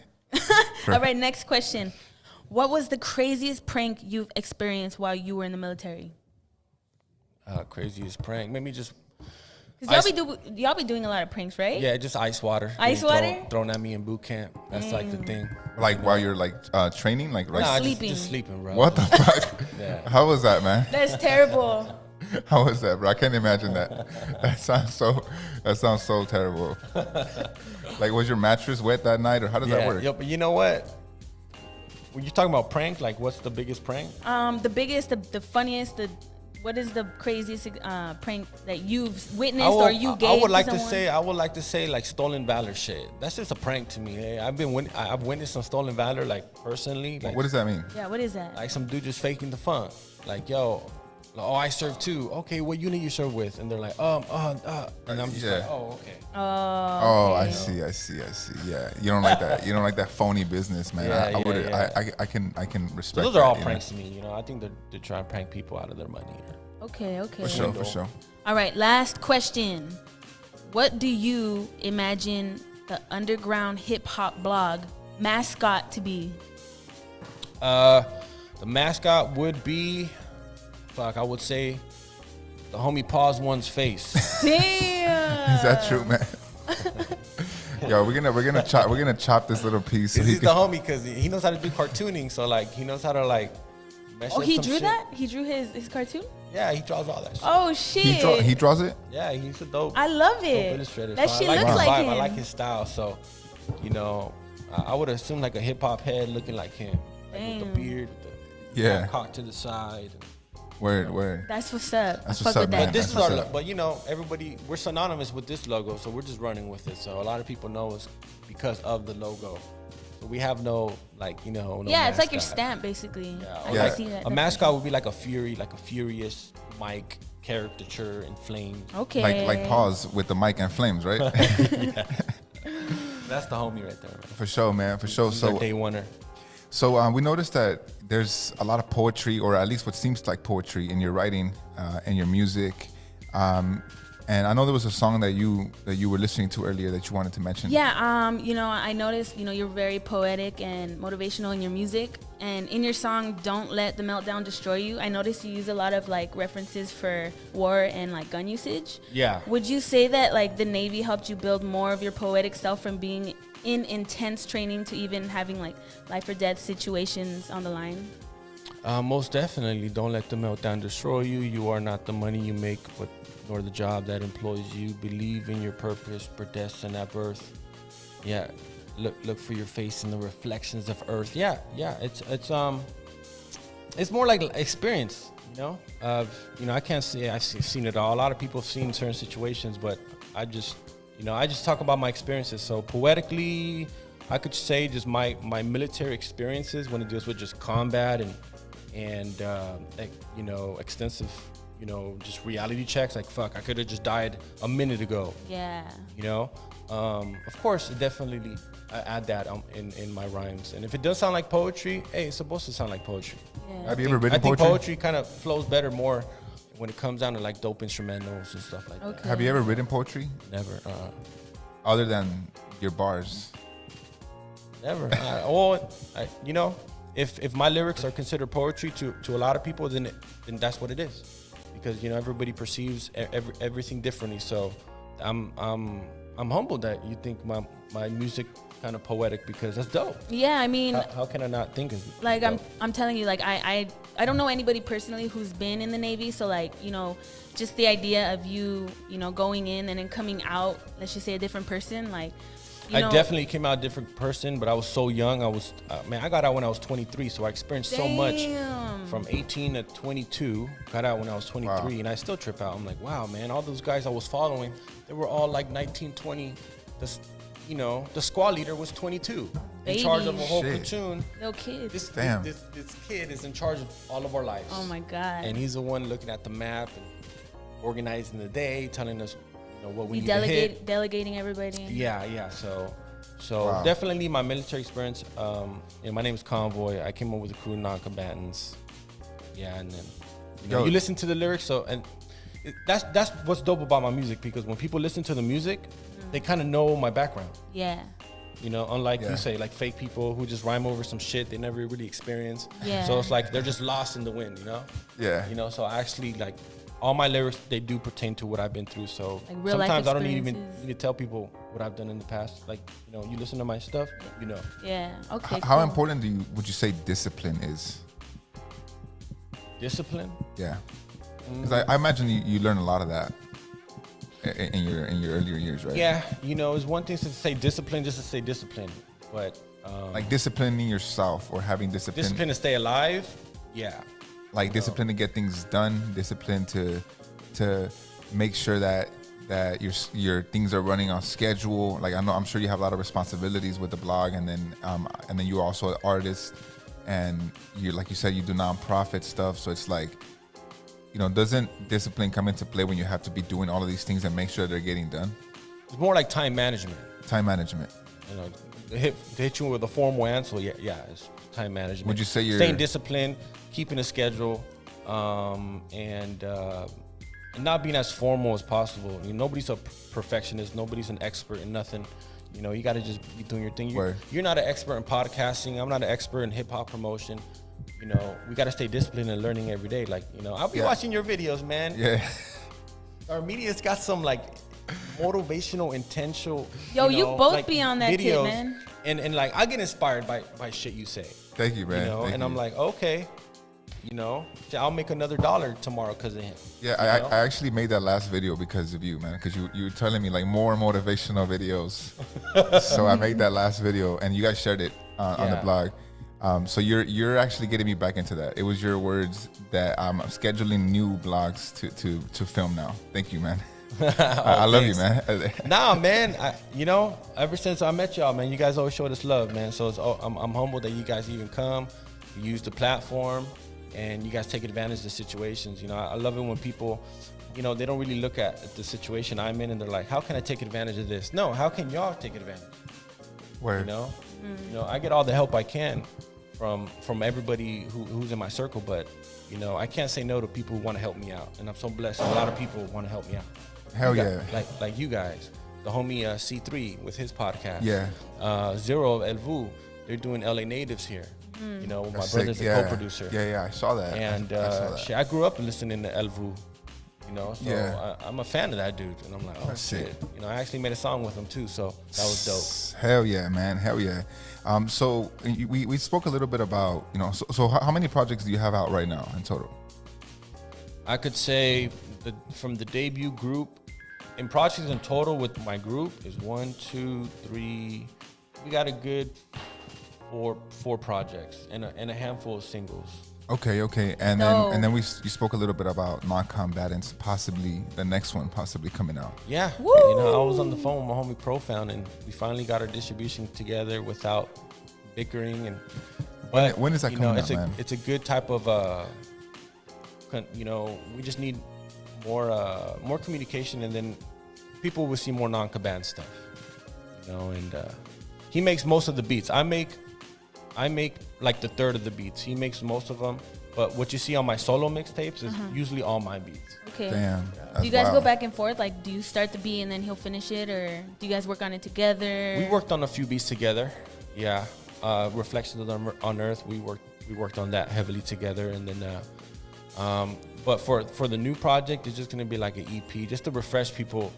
All right, next question. What was the craziest prank you've experienced while you were in the military? Craziest prank? Maybe just. Cause y'all be doing a lot of pranks, right? Yeah, just ice water. Ice water? Thrown at me in boot camp. That's like the thing. Like while you're like training, like right? Nah, sleeping. Just sleeping, bro. What the fuck? Yeah. How was that, man? That's terrible. How was that, bro? I can't imagine that. That sounds so terrible. Like, was your mattress wet that night, or how does that work? Yeah, but you know what? When you're talking about prank, like what's the biggest prank? The biggest, the funniest, what is the craziest prank that you've witnessed or you gave? I would like to say like stolen valor shit. That's just a prank to me. Hey, I've witnessed some stolen valor, like personally. Like, what does that mean? Yeah, what is that? Like some dude just faking the fun. Like, yo, I serve too. Okay, what unit you serve with? And they're like, and I'm just like, oh, okay. Oh, okay. I see. Yeah, you don't like that. You don't like that phony business, man. I can respect. So those are all pranks to me. You know, I think they're trying to prank people out of their money. Okay. For sure. All right, last question. What do you imagine the underground hip hop blog mascot to be? The mascot would be, I would say, the homie paws one's face. Damn. Is that true, man? Yo, we're gonna chop this little piece. So he's the homie because he knows how to do cartooning. So like he knows how to like. He drew that? He drew his cartoon? Yeah, he draws all that shit. Oh shit! He draws it? Yeah, he's a dope. I love it. Illustrator. That shit looks like him. I like his style. So, you know, I would assume like a hip hop head looking like him, like with the beard, with the cock to the side. Word. That's what's up. That's I what's fuck up, with man. that. But this That's is our, what's up. but you know, everybody, we're synonymous with this logo, so we're just running with it. So a lot of people know us because of the logo. So we have no, like, you know, no Yeah, it's like your mascot. stamp, basically. Yeah, I or Yeah. can see that. a mascot would be like a fury, like a furious Mike caricature in flames. Okay. Like pause with the mic and flames, right? That's the homie right there. Man. For sure, man. For sure. He's our So day oneer. we noticed that there's a lot of poetry, or at least what seems like poetry, in your writing, in your music. And I know there was a song that you were listening to earlier that you wanted to mention. Yeah, you know, I noticed, you know, you're very poetic and motivational in your music. And in your song, Don't Let the Meltdown Destroy You, I noticed you use a lot of, like, references for war and, like, gun usage. Yeah. Would you say that, like, the Navy helped you build more of your poetic self from being in intense training to even having, like, life or death situations on the line? Most definitely. Don't let the meltdown destroy you. You are not the money you make, but nor the job that employs you. Believe in your purpose, predestined at birth. Yeah. Look for your face in the reflections of earth. Yeah. It's more like experience, you know. I can't say I've seen it all. A lot of people have seen certain situations, but I just talk about my experiences. So poetically, I could say just my military experiences when it deals with just combat and extensive, just reality checks. Like, fuck, I could have just died a minute ago. Yeah. Of course, definitely I add that in my rhymes. And if it does sound like poetry, hey, it's supposed to sound like poetry. Yeah. Have you ever written I think poetry? poetry kind of flows better more when it comes down to like dope instrumentals and stuff like that. Okay. Have you ever written poetry Never. other than your bars? Never. If my lyrics are considered poetry to a lot of people, then that's what it is, because everybody perceives everything differently. So I'm humbled that you think my music kind of poetic, because that's dope. Yeah, I mean, How can I not think of it? like dope? I'm telling you, like I don't know anybody personally who's been in the Navy, so like, just the idea of you going in and then coming out, let's just say a different person, like I definitely came out a different person, but I was so young. I got out when I was 23, so I experienced so much Damn. from 18 to 22. Got out when I was 23, Wow. and I still trip out. I'm like, wow, man, all those guys I was following, they were all like 19, 20. The squad leader was 22, in charge of a whole Shit. platoon. No kids. This kid is in charge of all of our lives. Oh my God. And he's the one looking at the map and organizing the day, telling us what we You need to hit. delegating everybody. Yeah. So Wow. definitely my military experience. My name is Convoy. I came up with a crew of non-combatants. Yeah, and then Yo. you listen to the lyrics. So that's what's dope about my music, because when people listen to the music, they kind of know my background. Yeah. Unlike Yeah. you say, like fake people who just rhyme over some shit they never really experienced. Yeah. So it's like they're just lost in the wind. Yeah. So I actually, like, all my lyrics, they do pertain to what I've been through. So Like real life sometimes I don't even experiences. need to tell people what I've done in the past. Like, you listen to my stuff, Yeah. Okay. How cool. important would you say discipline is? Discipline. Yeah. Because I imagine you learn a lot of that in your earlier years, right? Yeah, it's one thing to say discipline, just to say discipline, but Like disciplining yourself or having discipline. discipline to stay alive. Yeah, Like discipline to get things done. Discipline to make sure that your things are running on schedule. Like I'm sure you have a lot of responsibilities with the blog, and then you're also an artist, and you, like you said, you do nonprofit stuff. So it's like, doesn't discipline come into play when you have to be doing all of these things and make sure they're getting done? it's more like time management. Time management. To hit you with a formal answer. Yeah, it's time management. Would you say you're staying disciplined, keeping a schedule, and not being as formal as possible? Nobody's a perfectionist. Nobody's an expert in nothing. You got to just be doing your thing. Word. You're not an expert in podcasting. I'm not an expert in hip hop promotion. We got to stay disciplined and learning every day. Like, I'll be Yeah. watching your videos, man. Yeah. Darmedius got some like motivational, intentional. Yo, you both like, be on that tip, videos. man. And like, I get inspired by shit you say. Thank you, man. Thank And you. I'm like, okay, I'll make another $1 tomorrow because of him. Yeah, I actually made that last video because of you, man. Because you were telling me like more motivational videos, so I made that last video, and you guys shared it on the Yeah. blog. So you're actually getting me back into that. It was your words that I'm scheduling new vlogs to film now. Thank you, man. I love you, man. Nah, man. Ever since I met y'all, man, you guys always showed us love, man. So I'm humbled that you guys even come, you use the platform, and you guys take advantage of the situations. I love it when people, they don't really look at the situation I'm in and they're like, how can I take advantage of this? No, how can y'all take advantage? Word. I get all the help I can from everybody who's in my circle, but I can't say no to people who want to help me out, and I'm so blessed. A lot of people want to help me out. Hell yeah. Like you guys, the homie C3 with his podcast. Yeah. Zero of Elvu, they're doing LA Natives here. With my brother's a co-producer. Yeah, I saw that. And I grew up listening to Elvu. So I'm a fan of that dude, and I'm like, oh shit. I actually made a song with him too, so that was dope. Hell yeah, man. Hell yeah. So we spoke a little bit about, so how many projects do you have out right now in total? I could say from the debut group, in projects in total with my group is 1, 2, 3. We got a good four projects and a handful of singles. Okay. And then you spoke a little bit about non-combatants, possibly the next one possibly coming out. Yeah. Woo! I was on the phone with my homie Profound, and we finally got our distribution together without bickering. But when is that coming out, man? It's a good type of we just need more communication, and then people will see more non-combatant stuff. And he makes most of the beats. I make like the third of the beats. He makes most of them, but what you see on my solo mixtapes is usually all my beats. Okay. Damn. Do you guys go back and forth? Like, do you start the beat and then he'll finish it, or do you guys work on it together? We worked on a few beats together. Yeah. Reflections on Earth. We worked on that heavily together, and then but for the new project, it's just gonna be like an EP, just to refresh people.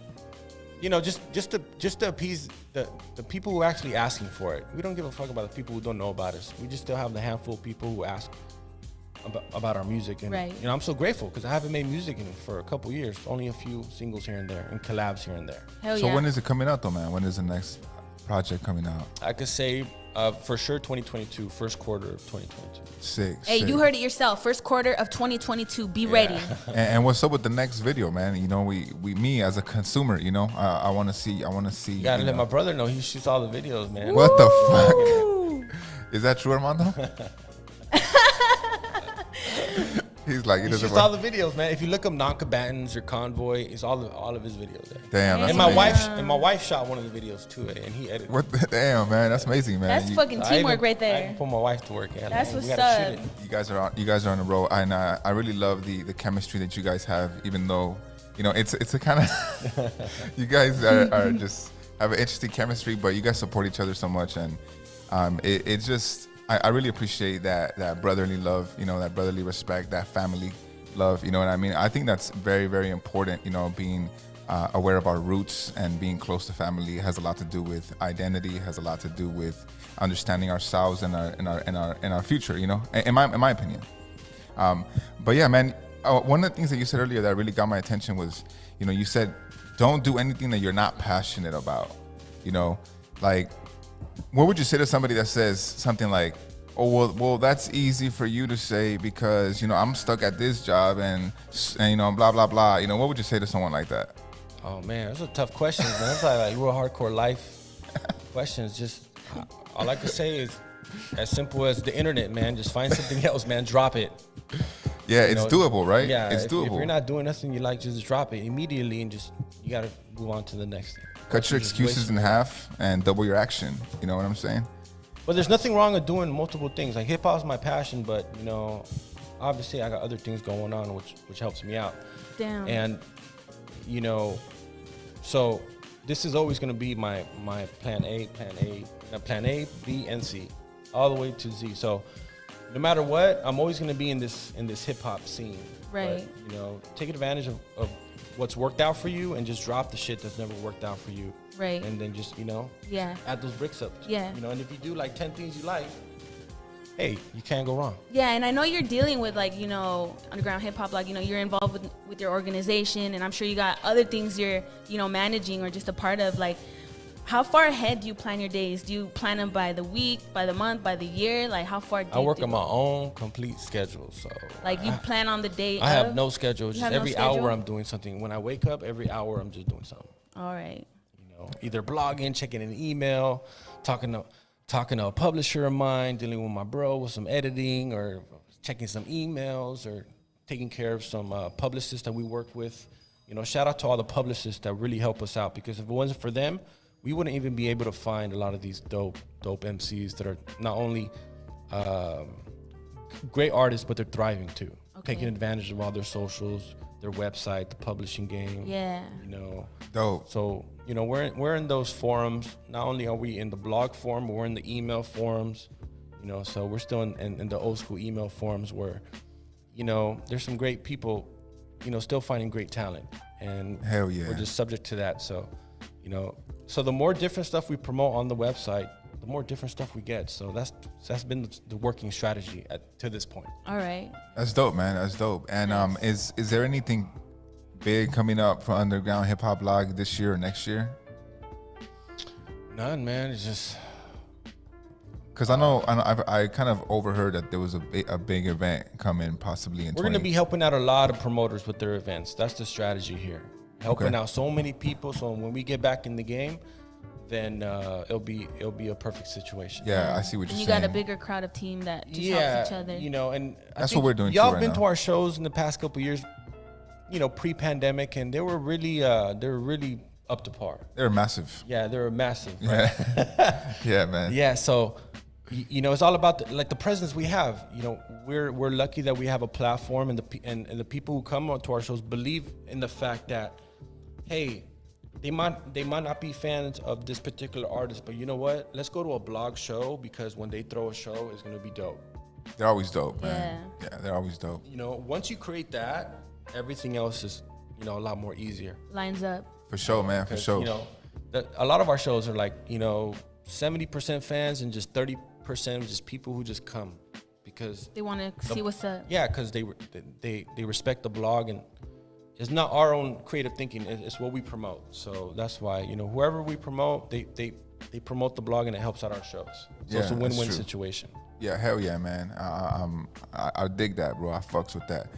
Just to appease the people who are actually asking for it. We don't give a fuck about the people who don't know about us. We just still have the handful of people who ask about our music. And right. I'm so grateful because I haven't made music for a couple years. Only a few singles here and there and collabs here and there. Hell so yeah. When is it coming out though, man? When is the next project coming out? I could say for sure 2022, first quarter of 2022. Sick. Hey, you heard it yourself. First quarter of 2022. Be ready. And what's up with the next video, man? Me as a consumer, I want to see. You gotta let my brother know. He shoots all the videos, man. What the fuck? Is that true, Armando? He's like, he shoots all the videos, man. If you look up non-combatants or Convoy, it's all of his videos there. Damn, that's and my wife shot one of the videos too, and he edited. Damn, man, that's amazing, man. That's fucking teamwork right there. I even put my wife to work. Yeah, that's what's up. You guys are on the roll, and I really love the chemistry that you guys have. Even though it's a kind of you guys are just have an interesting chemistry, but you guys support each other so much, and it's just. I really appreciate that brotherly love, that brotherly respect, that family love, you know what I mean? I think that's very, very important, being aware of our roots and being close to family has a lot to do with identity, has a lot to do with understanding ourselves and our future, in my opinion. But yeah, man, one of the things that you said earlier that really got my attention was, you said, don't do anything that you're not passionate about, like, what would you say to somebody that says something like, oh, well, that's easy for you to say because, I'm stuck at this job and blah, blah, blah. What would you say to someone like that? Oh, man, those are tough questions, man. That's like real hardcore life questions. Just all I can say is as simple as the internet, man. Just find something else, man. Drop it. Yeah, it's doable, right? Yeah, it's doable. If you're not doing nothing you like, just drop it immediately and you got to move on to the next thing. Cut your excuses in half and double your action. You know what I'm saying? But there's nothing wrong with doing multiple things. Like hip hop is my passion, but obviously I got other things going on which helps me out. Damn. And so this is always going to be my plan A, B, and C, all the way to Z. So no matter what, I'm always going to be in this hip hop scene. Right. But, take advantage of what's worked out for you and just drop the shit that's never worked out for you. Right. And then just, add those bricks up. Yeah. And if you do like 10 things you like, hey, you can't go wrong. Yeah, and I know you're dealing with underground hip hop, you're involved with your organization, and I'm sure you got other things you're, managing or just a part of. Like, How far ahead do you plan your days? Do you plan them by the week, by the month, by the year? Like, how far do you I work on my own complete schedule. So like, you plan on the day I have no schedule. Just every schedule? hour I'm doing something. When I wake up, every hour I'm just doing something. All right. You know, either blogging, checking an email, talking to a publisher of mine, dealing with my bro with some editing, or checking some emails, or taking care of some publicists that we work with. You know, shout out to all the publicists that really help us out, because if it wasn't for them, we wouldn't even be able to find a lot of these dope MCs that are not only great artists, but they're thriving too. Okay. Taking advantage of all their socials, their website, the publishing game. Yeah. You know. Dope. So, you know, we're in those forums. Not only are we in the blog forum, but we're in the email forums. You know, so we're still in the old school email forums where, you know, there's some great people, you know, still finding great talent. And hell yeah, we're just subject to that. So, you know, so the more different stuff we promote on the website, the more different stuff we get. So that's been the working strategy to this point. All right. That's dope, man. That's dope. And Nice. Is there anything big coming up for Underground Hip Hop Blog this year or next year? None, man. It's just because I kind of overheard that there was a big event coming possibly in. We're going to be helping out a lot of promoters with their events. That's the strategy here. Helping out so many people, so when we get back in the game, then it'll be a perfect situation. Yeah, I see what you're saying. You got a bigger crowd of team that just helps each other. You know, and that's what we're doing. Y'all been to our shows in the past couple of years, you know, pre-pandemic, and they were really up to par. They're massive. Yeah, they were massive. Right? Yeah, yeah, man. Yeah, so you know, it's all about the presence we have. You know, we're lucky that we have a platform, and the people who come to our shows believe in the fact that, hey, they might not be fans of this particular artist, but you know what? Let's go to a blog show, because when they throw a show, it's gonna be dope. They're always dope, man. Yeah, they're always dope. You know, once you create that, everything else is, you know, a lot more easier. Lines up. For sure, man. For sure. You know, a lot of our shows are like, you know, 70% fans and just 30% just people who just come because they want to see what's up. Yeah, because they respect the blog, and it's not our own creative thinking. It's what we promote. So that's why, you know, whoever we promote, they promote the blog, and it helps out our shows. So it's a win-win situation. Yeah, hell yeah, man. I dig that, bro. I fucks with that.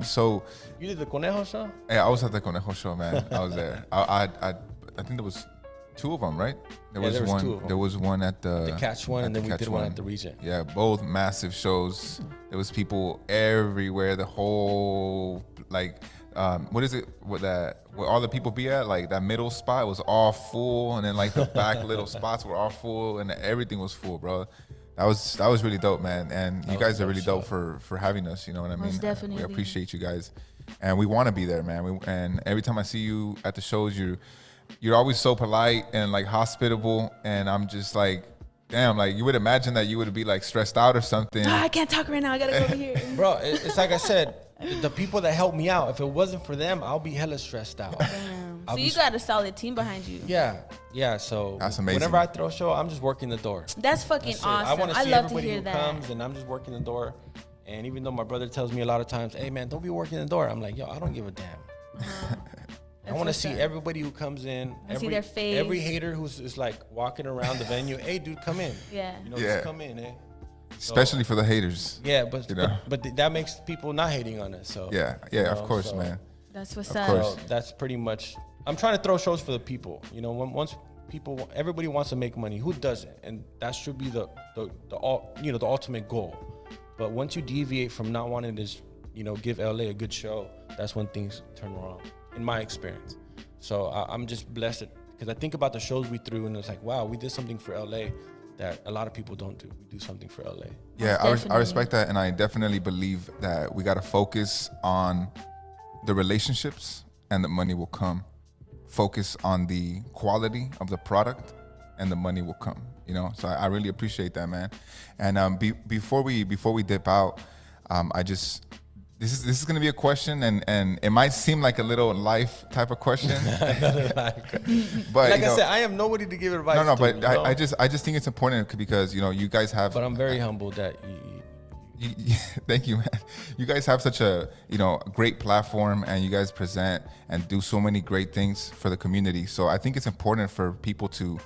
So you did the Conejo show? Yeah, I was at the Conejo show, man. I was there. I think there was two of them, right? There was one. Two of them. There was one at the Catch one, and then we did one at the Regent. Yeah, both massive shows. There was people everywhere. The whole what is it? Where all the people be at? Like that middle spot was all full, and then like the back little spots were all full, and everything was full, bro. That was really dope, man. And you guys are really dope for having us. You know what I mean? Most definitely. We appreciate you guys, and we want to be there, man. And every time I see you at the shows, you're always so polite and like hospitable, and I'm just like, damn, like you would imagine that you would be like stressed out or something. I can't talk right now. I gotta go over here. Bro, it's like I said, the people that help me out, if it wasn't for them, I'll be hella stressed out. Damn. So you got a solid team behind you. Yeah. So that's amazing. Whenever I throw a show, I'm just working the door. That's fucking awesome. I want to see love everybody to hear who that. comes, and I'm just working the door. And even though my brother tells me a lot of times, hey man, don't be working the door, I'm like, yo, I don't give a damn. I want to see everybody who comes in. See their face. Every hater who's is like walking around the venue. Hey, dude, come in. Yeah. You know, just come in, eh? Especially for the haters. Yeah, but that makes people not hating on us. So yeah, of course, man. That's what's of up. Course. So that's pretty much. I'm trying to throw shows for the people. You know, everybody wants to make money. Who doesn't? And that should be the ultimate goal. But once you deviate from not wanting to, you know, give LA a good show, that's when things turn wrong, in my experience. So I'm just blessed because I think about the shows we threw, and it's like, wow, we did something for LA that a lot of people don't do. We do something for LA. Yeah, I respect that, and I definitely believe that we got to focus on the relationships, and the money will come. Focus on the quality of the product, and the money will come. You know, so I really appreciate that, man. And before we dip out, this is gonna be a question, and it might seem like a little life type of question. But like I said, I am nobody to give advice. But I just think it's important because, you know, you guys have. But I'm very humbled that Thank you, man. You guys have such a great platform, and you guys present and do so many great things for the community. So I think it's important for people to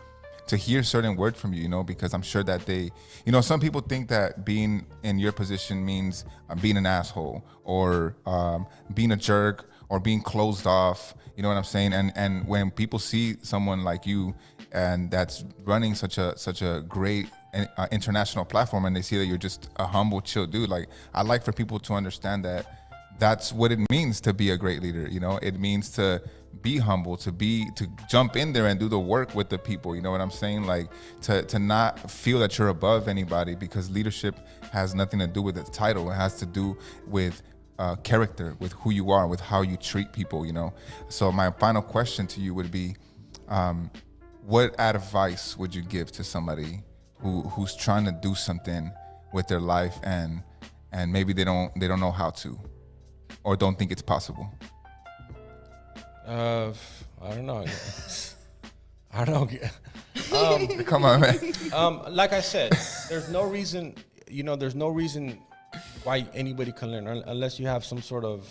hear certain words from you, because I'm sure that they, some people think that being in your position means being an asshole or being a jerk or being closed off. You know what I'm saying? And when people see someone like you and that's running such a great international platform, and they see that you're just a humble, chill dude, like I like for people to understand that that's what it means to be a great leader. It means to be humble, to jump in there and do the work with the people. You know what I'm saying? Like to not feel that you're above anybody, because leadership has nothing to do with the title. It has to do with character, with who you are, with how you treat people. So my final question to you would be, what advice would you give to somebody who's trying to do something with their life and maybe they don't know how to, or don't think it's possible? I don't know. I don't know. Come on, man. Like I said, there's no reason why anybody can learn unless you have some sort of,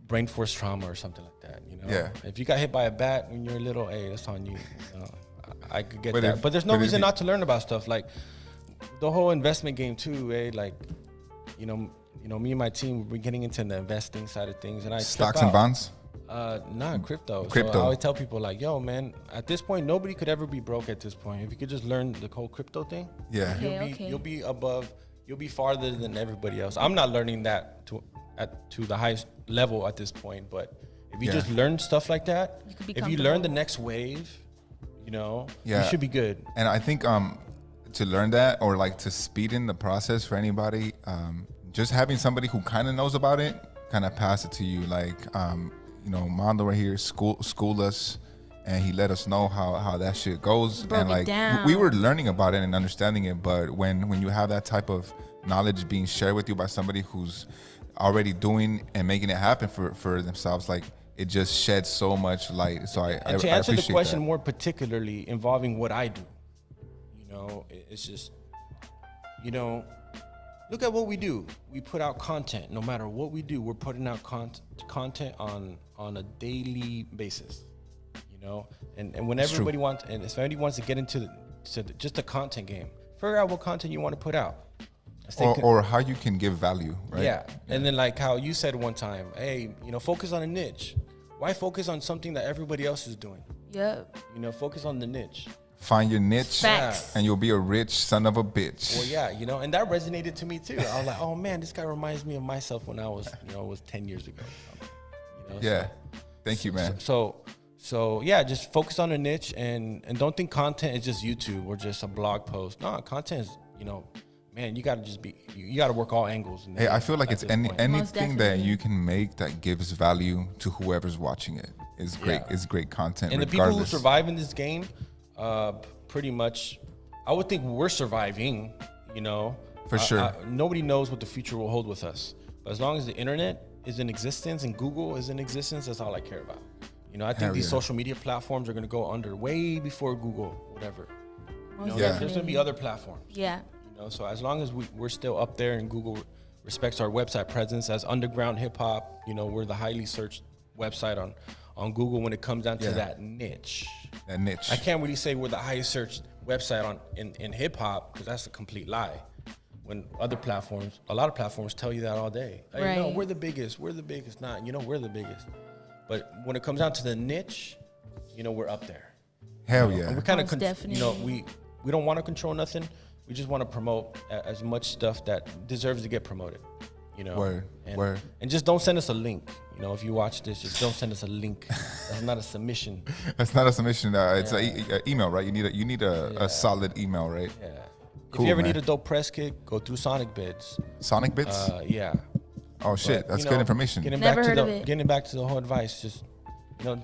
brain force trauma or something like that. Yeah. If you got hit by a bat when you're little, hey, that's on you. I could get that. But there's no reason not to learn about stuff. Like the whole investment game too, like, me and my team, we're getting into the investing side of things, and I stocks and bonds. Not crypto. Crypto. So I always tell people like, yo, man, at this point, nobody could ever be broke at this point. If you could just learn the whole crypto thing, yeah, you'll be above, you'll be farther than everybody else. I'm not learning that to the highest level at this point, but if you just learn stuff like that, if you learn the next wave, you should be good. And I think to learn that, or like to speed in the process for anybody, just having somebody who kind of knows about it, kind of pass it to you. Like, Mondo right here, school us, and he let us know how that shit goes. Broke and like down. we were learning about it and understanding it, but when you have that type of knowledge being shared with you by somebody who's already doing and making it happen for themselves, like it just sheds so much light. So I answer appreciate the question that. more particularly involving what I do, it's just, look at what we do. We put out content. No matter what we do, we're putting out content on a daily basis, and when everybody wants, and if anybody wants to get into just the content game, figure out what content you want to put out. Or how you can give value, right? Yeah. And then like how you said one time, hey, focus on a niche. Why focus on something that everybody else is doing? Yep. Focus on the niche. Find your niche, Facts. and you'll be a rich son of a bitch. Well, yeah, and that resonated to me too. I was like, oh man, this guy reminds me of myself when I was, was 10 years ago. Yeah. Thank you, man. So yeah, just focus on a niche and don't think content is just YouTube or just a blog post. No, content is, man, you gotta work all angles. Hey, I feel like it's anything that definitely. you can make that gives value to whoever's watching it is great. Yeah. It's great content. And the people who regardless. survive in this game, pretty much, I would think we're surviving. For sure. Nobody knows what the future will hold with us. But as long as the internet is in existence and Google is in existence, that's all I care about. I think these social media platforms are going to go under way before Google, whatever. There's going to be other platforms. Yeah. So as long as we're still up there and Google respects our website presence as underground hip hop, we're the highly searched website on Google when it comes down to that niche. That niche. I can't really say we're the highest searched website in hip hop, because that's a complete lie. When a lot of platforms tell you that all day. Like, Right. We're the biggest. We're the biggest. Not, we're the biggest. But when it comes down to the niche, we're up there. Hell yeah. And we're kind of, Most definitely. we don't want to control nothing. We just want to promote as much stuff that deserves to get promoted. Word. And just don't send us a link. If you watch this, just don't send us a link. That's not a submission. That's not a submission. It's an email, right? You need a solid email, right? Yeah. Cool, if you ever man. need a dope press kit, go through Sonic Bids. Sonic Bits? Yeah. Oh shit, that's good information. Getting Never back heard to of it. getting back to the whole advice, just no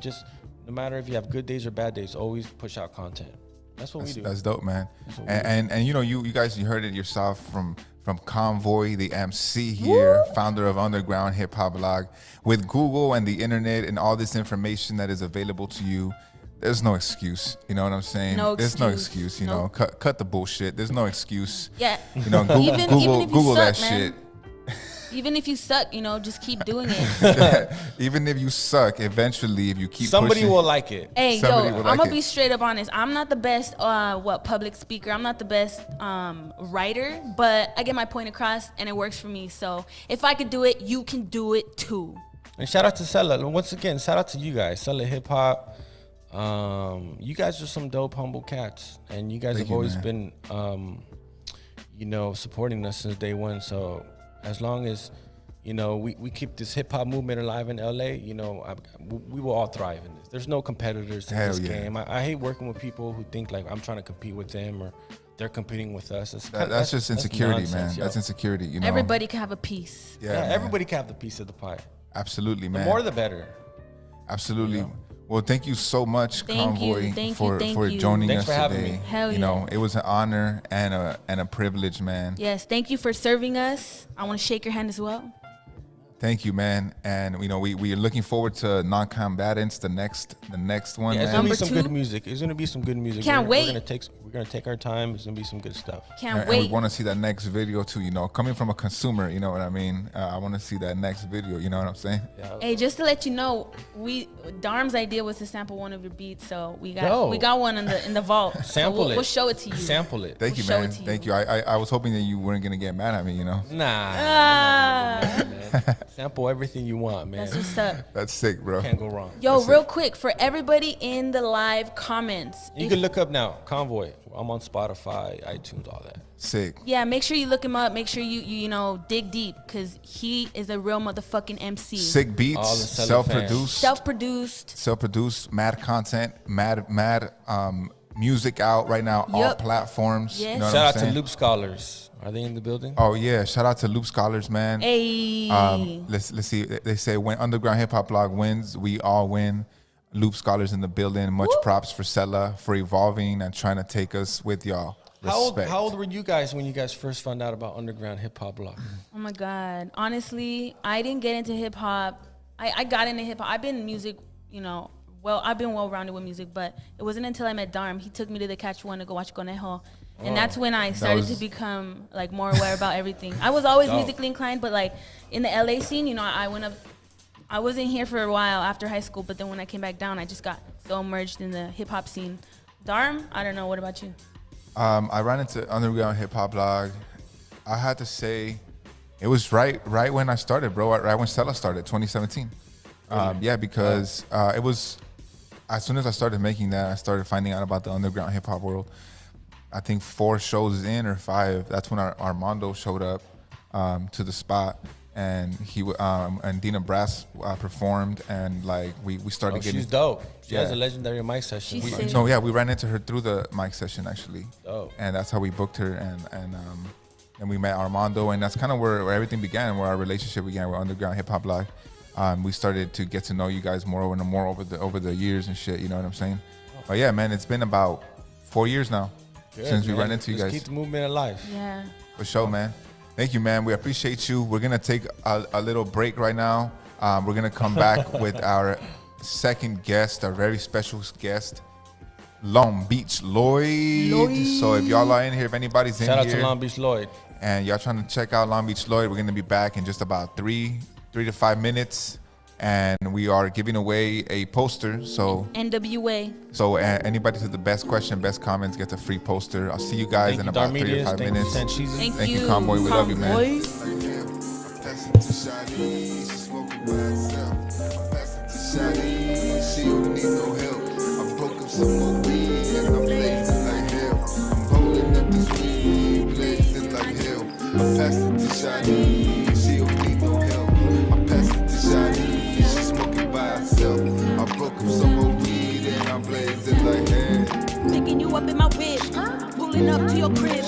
matter if you have good days or bad days, always push out content. That's what we do. That's dope, man. And you guys, you heard it yourself from Convoy, the MC here, founder of Underground Hip Hop Blog. With Google and the internet and all this information that is available to you, there's no excuse. You know what I'm saying? No There's no excuse. excuse. You know, Nope. cut the bullshit. There's no excuse. Yeah. You know, Google, Even if you Google that suck, man. shit. Even if you suck, you know, just keep doing it. Even if you suck, eventually, if you keep Somebody pushing, will like it. Hey, yo, Somebody will I'm like gonna it. be straight up honest. I'm not the best, public speaker. I'm not the best writer, but I get my point across, and it works for me. So if I could do it, you can do it too. And shout out to Sella. Once again, shout out to you guys. Sella Hip Hop. You guys are some dope, humble cats. And you guys Thank have you, always man. been, you know, supporting us since day one. So as long as, you know, we keep this hip hop movement alive in LA, you know, we will all thrive in this. There's no competitors in Hell this yeah. game. I hate working with people who think like I'm trying to compete with them or they're competing with us. that's just insecurity, nonsense, man. yo. That's insecurity. You know, Everybody can have a piece. Yeah, Yeah, man. everybody can have the piece of the pie. Absolutely, The man. more, the better. Absolutely. You know? Well, thank you so much, Thank you, Convoy, thank you, for thank for you. joining Thanks us for having today. me. Hell You know, yeah. it was an honor and a privilege, man. Yes, thank you for serving us. I want to shake your hand as well. Thank you, man. And you know, we are looking forward to non-combatants, the next one, Yeah, it's man. gonna be Number some 2. good music. It's gonna be some good music. Can't wait. We're gonna take our time. It's gonna be some good stuff. Can't And we wait. want to see that next video too. You know, coming from a consumer, you know what I mean. I want to see that next video. You know what I'm saying? Yeah. Hey, just to let you know, Darm's idea was to sample one of your beats, so we got Dope. one in the vault. So Sample it. We'll show it to you. Sample it. Thank you, We'll show man. it to you. Thank you. I was hoping that you weren't gonna get mad at me. You know, Nah. Ah. Man. Sample everything you want, man. That's what's up. that's sick, bro. Can't go wrong. Yo, That's real it. quick, for everybody in the live comments, You if- can look up now, Convoy. I'm on Spotify, iTunes, all that. Sick. yeah, make sure you look him up. Make sure you know dig deep, because he is a real motherfucking MC. Sick beats, All the Cello self-produced, Self-produced. self-produced, mad content, mad music out right now, all Yup. platforms. Yes. You know what Shout I'm out to saying? Loop Scholars. Are they in the building? Oh yeah, shout out to Loop Scholars, man. Hey. Let's see. They say when Underground Hip Hop Blog wins, we all win. Loop Scholars in the building. Much Woo. props for Sella for evolving and trying to take us with y'all. Respect. How old were you guys when you guys first found out about Underground Hip Hop Blog? Oh my God. Honestly, I didn't get into hip hop. I got into hip hop. I've been in music, you know, I've been well-rounded with music, but it wasn't until I met Darm. He took me to the Catch One to go watch Conejo. And that's when I started to become like more aware about everything. I was always Dope. musically inclined, but like in the LA scene, you know, I wasn't here for a while after high school, but then when I came back down, I just got so immersed in the hip hop scene. Darm, I don't know. What about you? I ran into Underground Hip Hop Blog. I had to say, it was right when I started, bro. Right when Stella started, 2017. Yeah, because it was as soon as I started making that, I started finding out about the underground hip hop world. I think 4 shows in or 5. That's when Armando showed up to the spot, and and Dina Brass performed, and like we started getting. She's dope. She has Yeah. a legendary mic session. She's Like, sick. No, yeah, we ran into her through the mic session actually, Dope. and that's how we booked her, and we met Armando, and that's kind of where everything began, where our relationship began with Underground Hip Hop Blog. We started to get to know you guys more and more over the years and shit. You know what I'm saying? But yeah, man, it's been about 4 years now Good, since we man. ran into you Let's guys. keep the movement alive. Yeah. For sure, man. Thank you, man. We appreciate you. We're gonna take a little break right now. We're gonna come back with our second guest, our very special guest, Beach Lloyd. So if y'all are in here, if anybody's in Shout out here, to Long Beach Lloyd. and y'all trying to check out Beach Lloyd, we're gonna be back in just about 3 to 5 minutes, and we are giving away a poster. So NWA. anybody to the best question, best comments gets a free poster. I'll see you guys Thank in you, about 3 to Darmedius. 5 Thank minutes. you, Sancheezyy. Thank you, Convoy. We love you, man. Convoy. She don't need no help. I broke up some more weed and I'm blazing like hell. I'm holding up this weed, blazing like hell. I passed it to Shadi, she don't need no help. I passed it to Shadi, she's smoking by herself. I broke up some more weed and I'm blazing like hell. Picking you up in my whip, pulling up to your crib.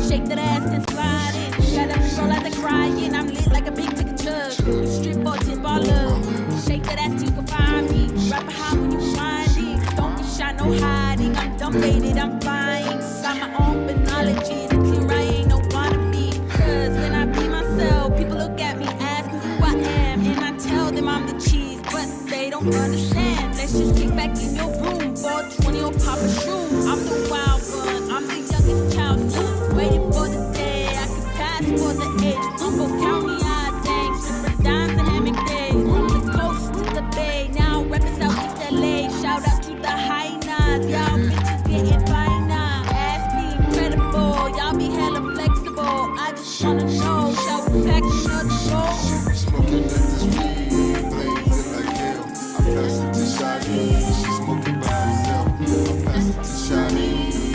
Shake that ass and slide in. Got up and roll out the crying. I'm lit like a big ticket chug. You strip or tip all up. Shake that ass till you can find me. Rapper high when you winding. Don't be shy, no hiding. I'm dumb baited, I'm flying. Got my own phenology. It's clear I ain't no wannabe. Cause when I be myself, people look at me, ask me who I am. And I tell them I'm the cheese, but they don't understand. Let's just kick back in your room for no Papa Shoe. I'm the wild one, I'm the youngest child too. Waiting for the day I can pass for the age. Go count me out, thanks. Different dimes and hammock days. From the coast to the bay, now reppin' Southeast LA. Shout out to the hyenas, y'all bitches getting finer. Ass be incredible, y'all be hella flexible. I just wanna know, shall we pack another roll? Smoking at this weed, blazing like hell. I pass it to Shawty, she smoking by herself. I pass it to Shawty,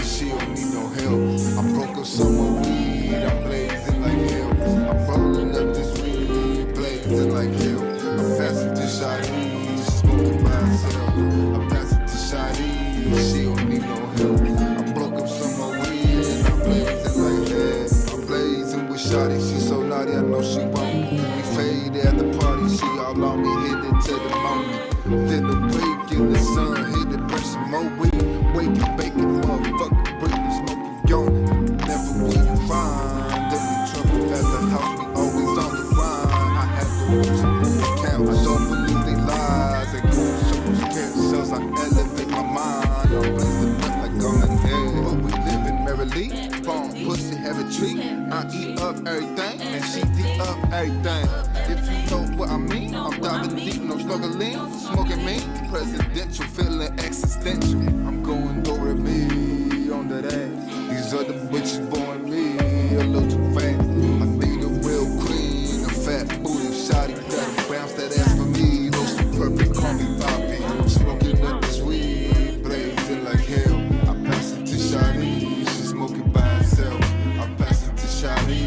she don't need no help. I broke up some more weed, I'm blazing like hell. I'm rolling up this weed, blazing like hell. I pass it to Shawty, she smoking by herself. I pass it to Shawty, she don't need no help. I broke up some more weed, I'm blazing like hell. I'm blazing with Shawty, she so naughty, I know she won't. We fade at the party, she all on me, hit it to the moment. Then the wake in the sun, hit it, burn some more weed. Waking, baking, motherfucker, breathing, smoking, yawning. Never we can find every trouble at the house, we always on the grind. I had to count, I don't believe they lies. They go circles, carousels, I elevate my mind. I'm blazing up like I'm an egg, but we living merrily. Phone, pussy, have a treat. I eat up everything, and she eat up everything. If you know what I mean, I'm diving deep, no struggling. Smoking me, presidential, feeling existential. I'm going Darmedius on that ass. These other bitches boring me a little too fast. I need a real queen, a fat booty, shawty, that'll bounce that ass for me. Those are perfect, call me Bobby. Smoking up this weed, blazing like hell. I pass it to Shawty, she smoking by herself. I pass it to Shawty,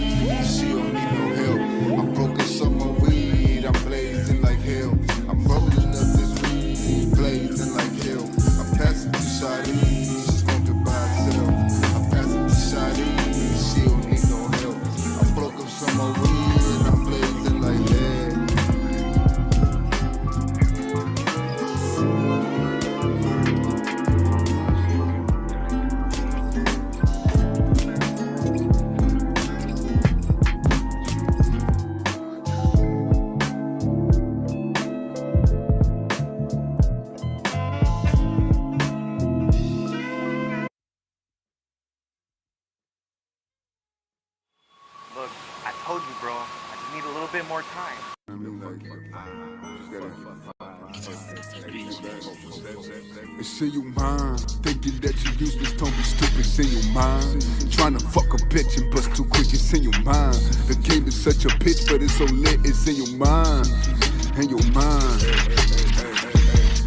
she don't need no help. I broke up some more weed, I'm blazing like hell. I'm rolling up this weed, blazing like hell. I pass it to Shawty, she smoking by herself. I pass it to Shawty, she don't need no help. I broke up some more weed, I'm blazing like hell. Look, I told you, bro. I just need a little bit more time. It's in your mind, thinking that you useless, don't be stupid, it's in your mind. Trying to fuck a bitch and bust too quick, it's in your mind. The game is such a bitch, but it's so lit, it's in your mind. In your mind.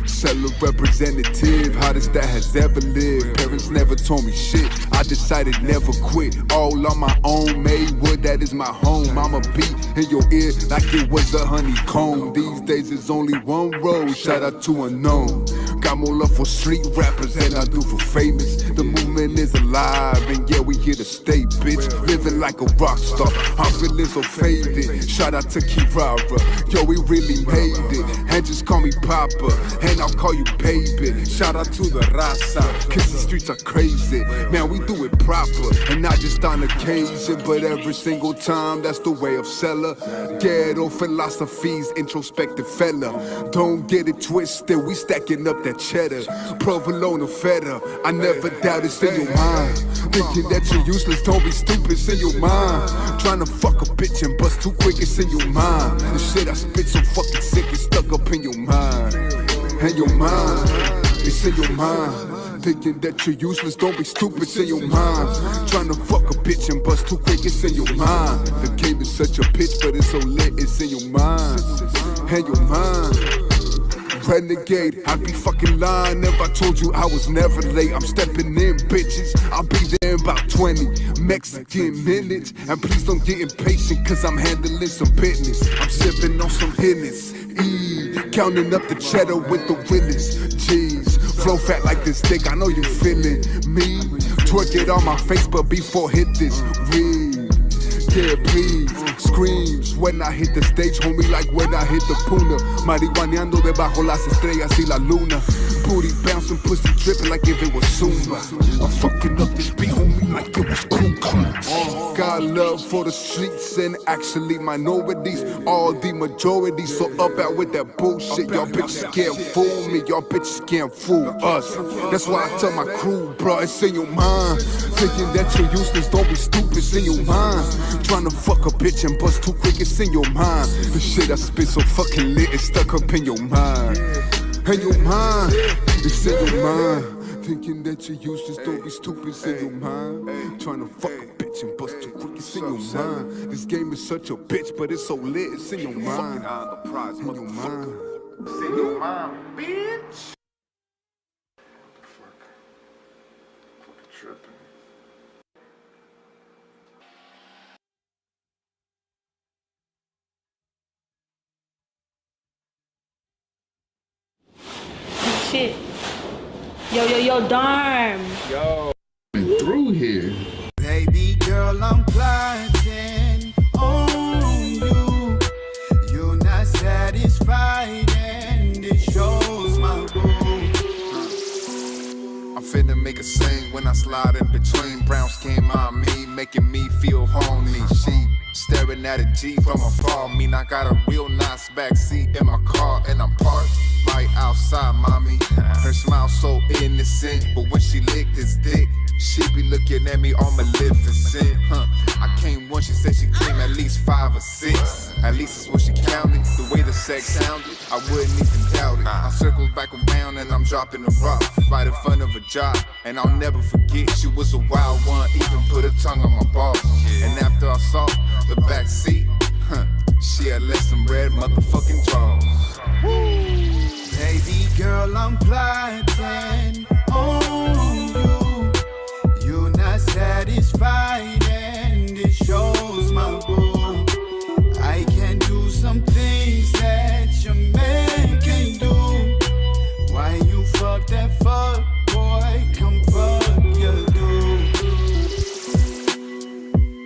Seller representative, hottest that has ever lived. Parents never told me shit, I decided never quit. All on my own, made wood, that is my home. I'ma be in your ear like it was a honeycomb. These days it's only one road, shout out to Unknown. Got more love for street rappers than I do for famous. The movement is alive, and yeah, we here to stay, bitch. Living like a rock star, I'm feeling so faded. Shout out to Kirara, yo, we really made it. And just call me Papa, and I'll call you baby. Shout out to the Raza, cause the streets are crazy. Man, we do it proper, and not just on occasion, but every single time, that's the way of seller. Ghetto philosophies, introspective fella. Don't get it twisted, we stacking up that cheddar. Provolone or feta, I never doubt it's in your mind. Thinking that you're useless, don't be stupid, it's in your mind. Trying to fuck a bitch and bust too quick, it's in your mind. The shit I spit so fucking sick, it's stuck up in your mind. In your mind, it's in your mind. Thinking that you're useless, don't be stupid, it's in your mind. Trying to fuck a bitch and bust too quick, it's in your mind. The game is such a bitch, but it's so lit, it's in your mind. In your mind. Renegade, I'd be fucking lying if I told you I was never late. I'm stepping in, bitches, I'll be there in about 20 Mexican minutes. And please don't get impatient, cause I'm handling some business. I'm sipping on some Hennessy, counting up the cheddar with the willies. Jeez, flow fat like this dick, I know you feeling me. Twerk it on my face, but before hit this weed. Yeah, please. Screams when I hit the stage, homie, like when I hit the Puna. Marihuaneando debajo las estrellas y la luna. Booty bouncing, pussy dripping like if it was Zumba. I'm fucking up this beat, homie, like it was Kuka. Got love for the streets and actually minorities. All the majority, so up out with that bullshit. Y'all bitches can't fool me, y'all bitches can't fool us. That's why I tell my crew, bro, it's in your mind. Thinking that you're useless, don't be stupid, it's in your mind. Trying to fuck a bitch and bust too quick, it's in your mind. The shit I spit so fucking lit, it's stuck up in your mind. In your mind, it's in your mind. Thinking that you're useless, don't be stupid, it's in your mind. Trying to fuck a bitch and bust too quick, it's in your mind. This game is such a bitch, but it's so lit, it's in your mind. In your mind. It's in your mind, bitch. Fucking tripping. Shit. Yo, Darm. Yo, through here. Baby girl, I'm plotting on you. You're not satisfied, and it shows my boo. I'm finna make a scene when I slide in between. Brown skin on me, making me feel horny. She staring at a G from afar. Mean I got a real nice backseat in my car, and I'm parked right outside, mommy. Her smile so innocent, but when she licked his dick, she be looking at me all maleficent. I came once, she said she came at least 5 or 6. At least that's what she counted. The way the sex sounded, I wouldn't even doubt it. I circled back around and I'm dropping a rock right in front of a job, and I'll never forget she was a wild one. Even put her tongue on my balls. And after I saw the back seat, she had left some red motherfucking draws. Baby girl, I'm plotting on you. You're not satisfied, and it shows my boo. I can do some things that your man can do. Why you fuck that fuck boy? Come fuck your dude.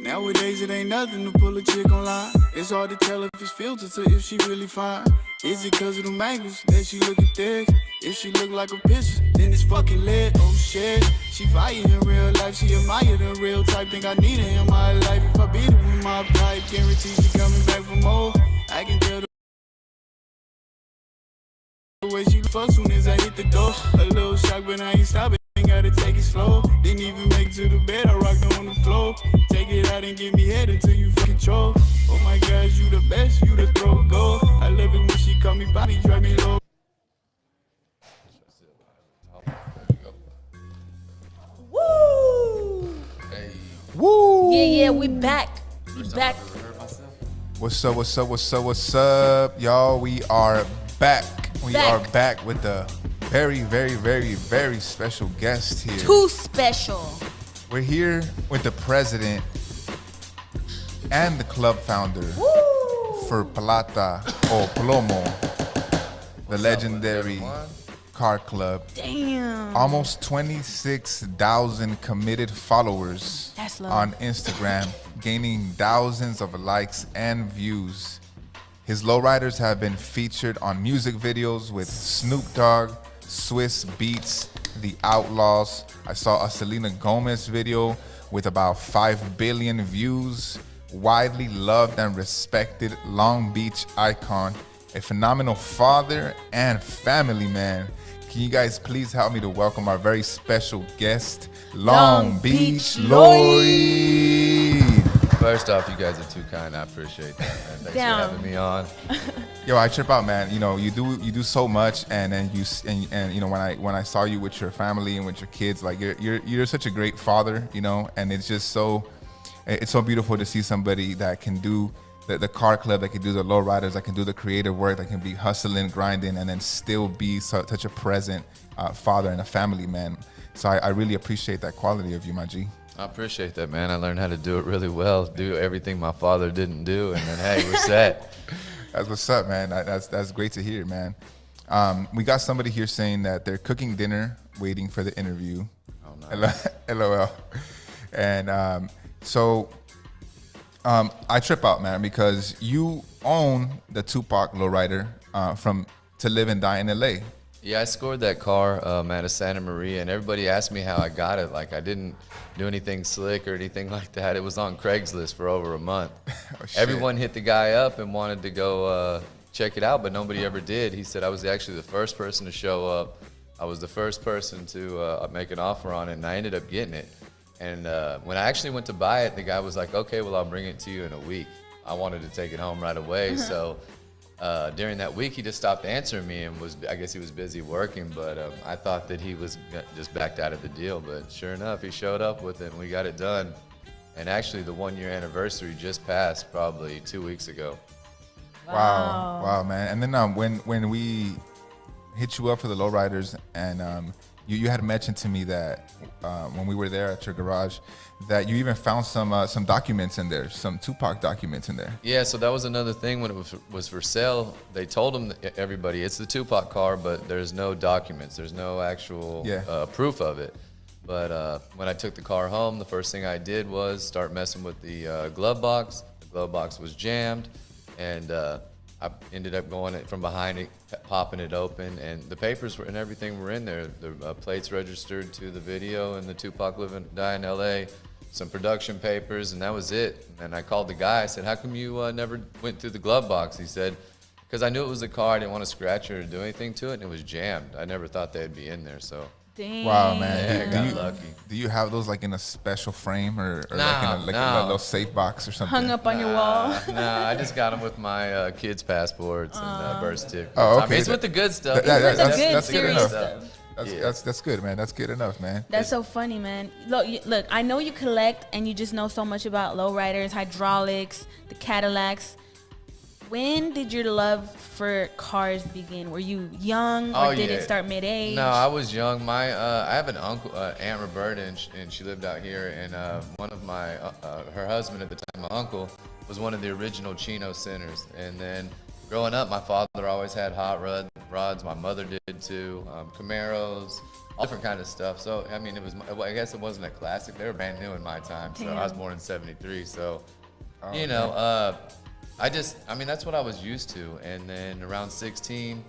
Nowadays it ain't nothing to pull a chick online. It's hard to tell if it's filtered to if she really fine. Is it cause of them angles that she looking thick? If she look like a picture, then it's fucking lit. Oh shit, she fire in real life. She admire the real type. Think I need her in my life. If I beat her with my pipe, guarantee she coming back for more. I can tell the way she fuck soon as I hit the door. A little shock, but I ain't stopping. Gotta take it slow. Didn't even make it to the bed. I rocked her on the floor. Take it out and give me head until you feel control. Oh my gosh, you the best. You the throw goal. I love it when she call me Bobby, drive me low. Woo! Hey. Woo! Yeah, we back. We back. What's up, y'all? We are back. We are back with the very special guest here. Too special. We're here with the president and the club founder for Plata or Plomo, the legendary car club. Damn. Almost 26,000 committed followers That's love. on Instagram, gaining thousands of likes and views. His lowriders have been featured on music videos with Snoop Dogg, Swiss Beats, The Outlaws. I saw a Selena Gomez video with about 5 billion views. Widely loved and respected Long Beach icon, a phenomenal father and family man. Can you guys please help me to welcome our very special guest, Long Beach Lloyd. First off, you guys are too kind. I appreciate that, man. Thanks for having me on. Yo, I trip out, man. You know, you do so much, and then you know, when I saw you with your family and with your kids, like you're such a great father, you know, and it's just so beautiful to see somebody that can do the car club, that can do the lowriders, that can do the creative work, that can be hustling, grinding, and then still be such a present father and a family man. So I really appreciate that quality of you, my G. I appreciate that, man. I learned how to do it really well, do everything my father didn't do, and then, hey, we're set. That's what's up, man. That's great to hear, man. We got somebody here saying that they're cooking dinner, waiting for the interview. Oh, nice. LOL. And so I trip out, man, because you own the Tupac lowrider from To Live and Die in LA. Yeah, I scored that car out of Santa Maria, and everybody asked me how I got it. Like, I didn't do anything slick or anything like that. It was on Craigslist for over a month. Oh, shit. Everyone hit the guy up and wanted to go check it out, but nobody ever did. He said I was actually the first person to show up. I was the first person to make an offer on it, and I ended up getting it. And when I actually went to buy it, the guy was like, okay, well, I'll bring it to you in a week. I wanted to take it home right away, so during that week, he just stopped answering me and I guess he was busy working, but I thought that he was just backed out of the deal. But sure enough, he showed up with it and we got it done. And actually, the 1 year anniversary just passed probably 2 weeks ago. Wow, man. And then when we hit you up for the lowriders, and you had mentioned to me that when we were there at your garage, that you even found some documents in there, some Tupac documents in there. Yeah, so that was another thing when it was for sale. They told them, everybody, it's the Tupac car, but there's no documents. There's no actual proof of it. But when I took the car home, the first thing I did was start messing with the glove box. The glove box was jammed, and I ended up going from behind it, popping it open, and the papers and everything were in there. The plates registered to the video and the Tupac Live and Die in LA, some production papers, and that was it. And I called the guy. I said, how come you never went through the glove box? He said, because I knew it was a car. I didn't want to scratch it or do anything to it, and it was jammed. I never thought they'd be in there, so. Dang. Wow, man. Yeah, lucky. Do you have those like in a special frame or Nah, like in a little safe box or something? Hung up on your wall. Nah, I just got them with my kids' passports and birth certificates. Oh, okay. I mean, it's with the good stuff. That's good serious enough. stuff. That's good, man. That's good enough, man. That's so funny, man. Look, I know you collect and you just know so much about lowriders, hydraulics, the Cadillacs. When did your love for cars begin? Were you young, or did it start mid-age? No, I was young. I have an uncle, Aunt Roberta, and she lived out here. And one of her husband at the time, my uncle, was one of the original Chino centers. And then growing up, my father always had hot rods. My mother did too. Camaros, all different kind of stuff. So I mean, I guess it wasn't a classic. They were brand new in my time. So I was born in '73. So that's what I was used to. And then around 16,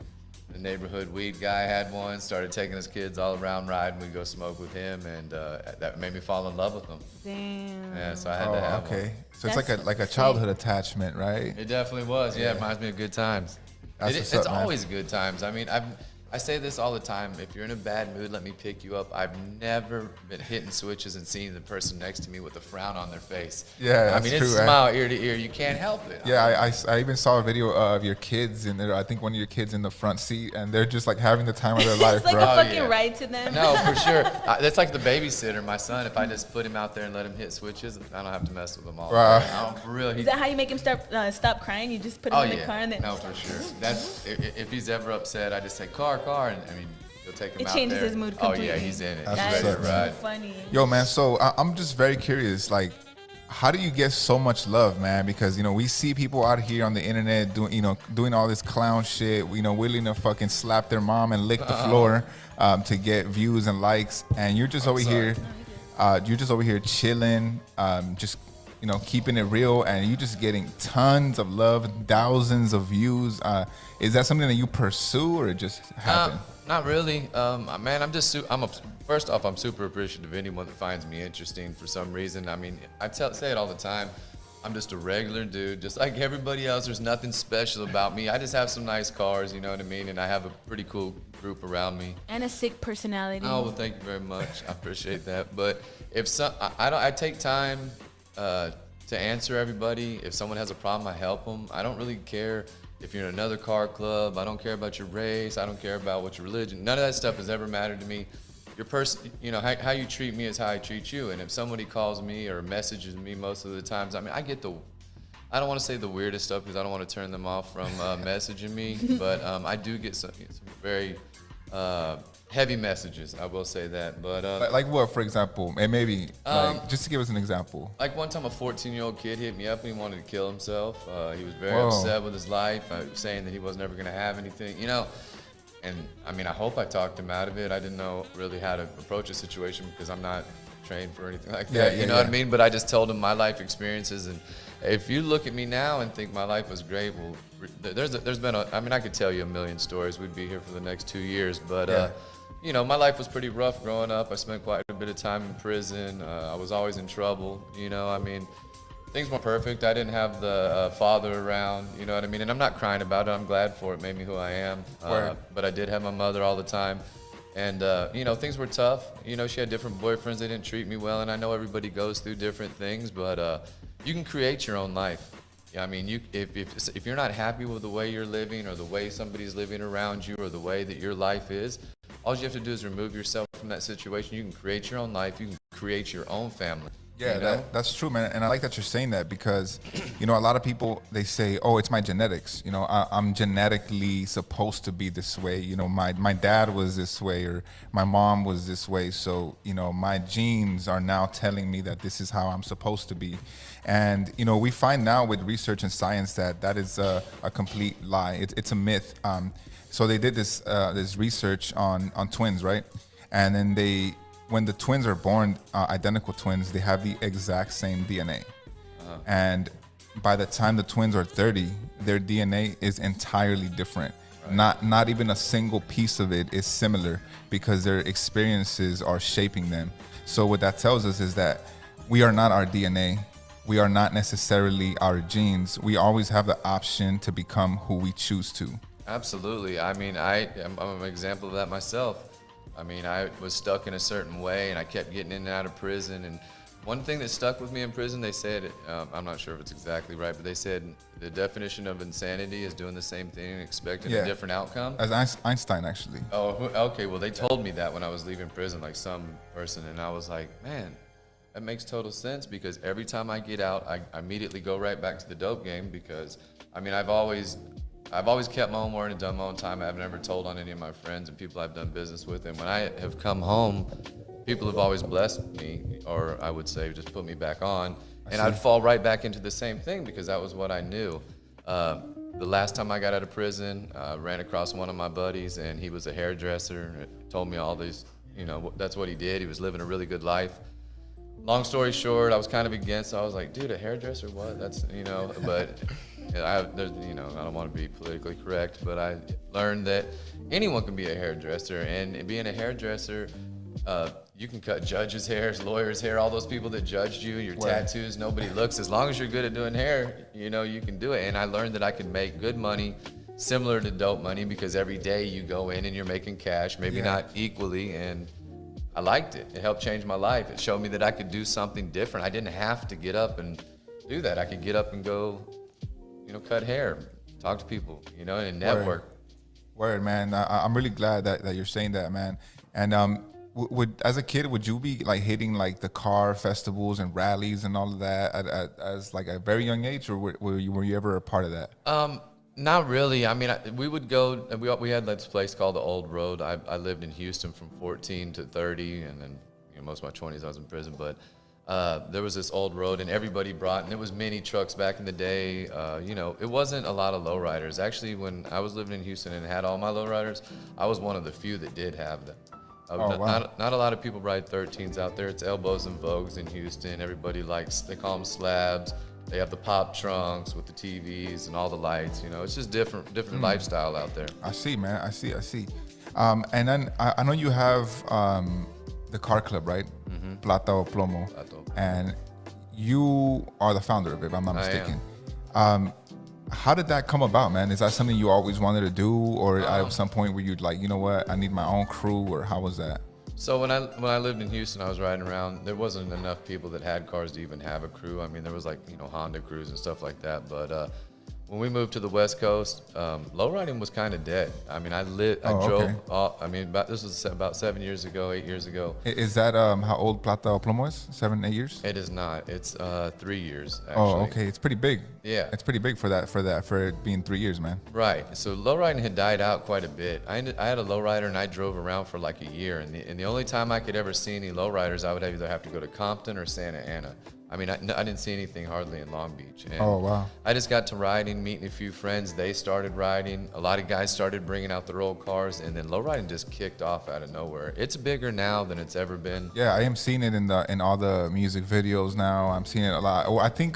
the neighborhood weed guy had one, started taking his kids all around riding. We'd go smoke with him, and that made me fall in love with them. Damn. Yeah, so I had to have one. So it's like a childhood attachment, right? It definitely was. Yeah, it reminds me of good times. It's always good times. I mean, I say this all the time. If you're in a bad mood, let me pick you up. I've never been hitting switches and seeing the person next to me with a frown on their face. Yeah, that's I mean, true, it's smile ear to ear. You can't help it. Yeah, I even saw a video of your kids in there. I think one of your kids in the front seat, and they're just like having the time of their life, it's like bro. a fucking ride to them. No, for sure. That's like the babysitter. My son, if I just put him out there and let him hit switches, I don't have to mess with him all day. Wow. For real. Is that how you make him stop crying? You just put him in the car and then. No, for sure. That's if he's ever upset, I just say car, and I mean. He'll take him it out changes there. his mood completely. Oh yeah, he's in it. That's ready to ride. Funny. Yo, man. So I'm just very curious. Like, how do you get so much love, man? Because we see people out here on the internet doing all this clown shit. Willing to fucking slap their mom and lick the floor to get views and likes, and you're just over here. You're just over here chilling, just keeping it real, and you just getting tons of love, thousands of views. Is that something that you pursue, or it just happened? Not really, man. First off, I'm super appreciative of anyone that finds me interesting for some reason. I mean, say it all the time. I'm just a regular dude, just like everybody else. There's nothing special about me. I just have some nice cars, you know what I mean? And I have a pretty cool group around me. And a sick personality. Oh, well, thank you very much. I appreciate that. But I take time to answer everybody. If someone has a problem, I help them. I don't really care if you're in another car club. I don't care about your race. I don't care about what your religion. None of that stuff has ever mattered to me. Your person, how you treat me is how I treat you. And if somebody calls me or messages me most of the times, I mean, I don't want to say the weirdest stuff because I don't want to turn them off from messaging me, but I do get some very heavy messages. I will say that. But like what, for example? And maybe just to give us an example. Like one time, a 14-year-old kid hit me up and he wanted to kill himself. He was very upset with his life, saying that he was never going to have anything, And I mean, I hope I talked him out of it. I didn't know really how to approach a situation because I'm not train for anything like that. You know what I mean? But I just told him my life experiences, and if you look at me now and think my life was great, well, there's been I mean, I could tell you a million stories. We'd be here for the next 2 years, but you know, my life was pretty rough growing up. I spent quite a bit of time in prison. I was always in trouble. You know, I mean, things weren't perfect. I didn't have the father around. You know what I mean? And I'm not crying about it. I'm glad for it. It made me who I am. But I did have my mother all the time. And, you know, things were tough. You know, she had different boyfriends. They didn't treat me well. And I know everybody goes through different things. But you can create your own life. I mean, if you're not happy with the way you're living or the way somebody's living around you or the way that your life is, all you have to do is remove yourself from that situation. You can create your own life. You can create your own family. Yeah, you know? that's true, man. And I like that you're saying that because, you know, a lot of people, they say, oh, it's my genetics. You know, I'm genetically supposed to be this way. You know, my dad was this way or my mom was this way. So, you know, my genes are now telling me that this is how I'm supposed to be. And, you know, we find now with research and science that is a complete lie. It's a myth. So they did this research on twins, right? And then when the twins are born, identical twins, they have the exact same DNA. And by the time the twins are 30, their DNA is entirely different. Right. Not even a single piece of it is similar because their experiences are shaping them. So what that tells us is that we are not our DNA. We are not necessarily our genes. We always have the option to become who we choose to. Absolutely. I mean, I'm an example of that myself. I mean, I was stuck in a certain way, and I kept getting in and out of prison. And one thing that stuck with me in prison, they said, I'm not sure if it's exactly right, but they said the definition of insanity is doing the same thing and expecting a different outcome. As Einstein, actually. Oh, okay. Well, they told me that when I was leaving prison, like some person, and I was like, man, that makes total sense because every time I get out, I immediately go right back to the dope game because, I mean, I've always kept my own word and done my own time. I've never told on any of my friends and people I've done business with. And when I have come home, people have always blessed me, or I would say just put me back on. And I'd fall right back into the same thing because that was what I knew. The last time I got out of prison, I ran across one of my buddies, and he was a hairdresser. And told me all these, you know, that's what he did. He was living a really good life. Long story short, I was kind of against. I was like, dude, a hairdresser, what? That's, you know, but... you know, I don't want to be politically correct, but I learned that anyone can be a hairdresser, and being a hairdresser, you can cut judges' hair, lawyers' hair, all those people that judged you, your tattoos, nobody looks. As long as you're good at doing hair, you know, you can do it. And I learned that I could make good money, similar to dope money, because every day you go in and you're making cash, maybe not equally, and I liked it. It helped change my life. It showed me that I could do something different. I didn't have to get up and do that. I could get up and go, you know, cut hair, talk to people, you know, and network. Word, man. I'm really glad that you're saying that, man. And as a kid, would you be like hitting like the car festivals and rallies and all of that as like a very young age, or were you ever a part of that? Not really. I mean, we would go. We had this place called the Old Road. I lived in Houston from 14 to 30, and then you know, most of my 20s I was in prison, but. There was this old road, and everybody brought, and it was mini trucks back in the day. You know, it wasn't a lot of lowriders. Actually, when I was living in Houston and had all my lowriders, I was one of the few that did have them. Not a lot of people ride 13s out there. It's elbows and Vogues in Houston. Everybody likes, they call them slabs. They have the pop trunks with the TVs and all the lights. You know, it's just different lifestyle out there. I see, man. I see. And then I know you have the car club, right? Mm-hmm. Plata o Plomo. And you are the founder of it, if I'm not mistaken. How did that come about, man? Is that something you always wanted to do, or at some point where you'd like, you know what, I need my own crew, or how was that? So when I lived in Houston, I was riding around. There wasn't enough people that had cars to even have a crew. I mean, there was like, you know, Honda crews and stuff like that. But when we moved to the West Coast, lowriding was kind of dead. I mean, I drove. Okay. This was about 8 years ago. Is that how old Plata o Plomo is? 7, 8 years? It is not. It's 3 years. Actually. Oh, okay. It's pretty big. Yeah, it's pretty big for it being 3 years, man. Right. So lowriding had died out quite a bit. I had a lowrider, and I drove around for like a year. And the only time I could ever see any lowriders, I would either have to go to Compton or Santa Ana. I mean, I didn't see anything hardly in Long Beach. And oh, wow. I just got to riding, meeting a few friends. They started riding. A lot of guys started bringing out their old cars, and then lowriding just kicked off out of nowhere. It's bigger now than it's ever been. Yeah, I am seeing it in all the music videos now. I'm seeing it a lot. Oh, I think,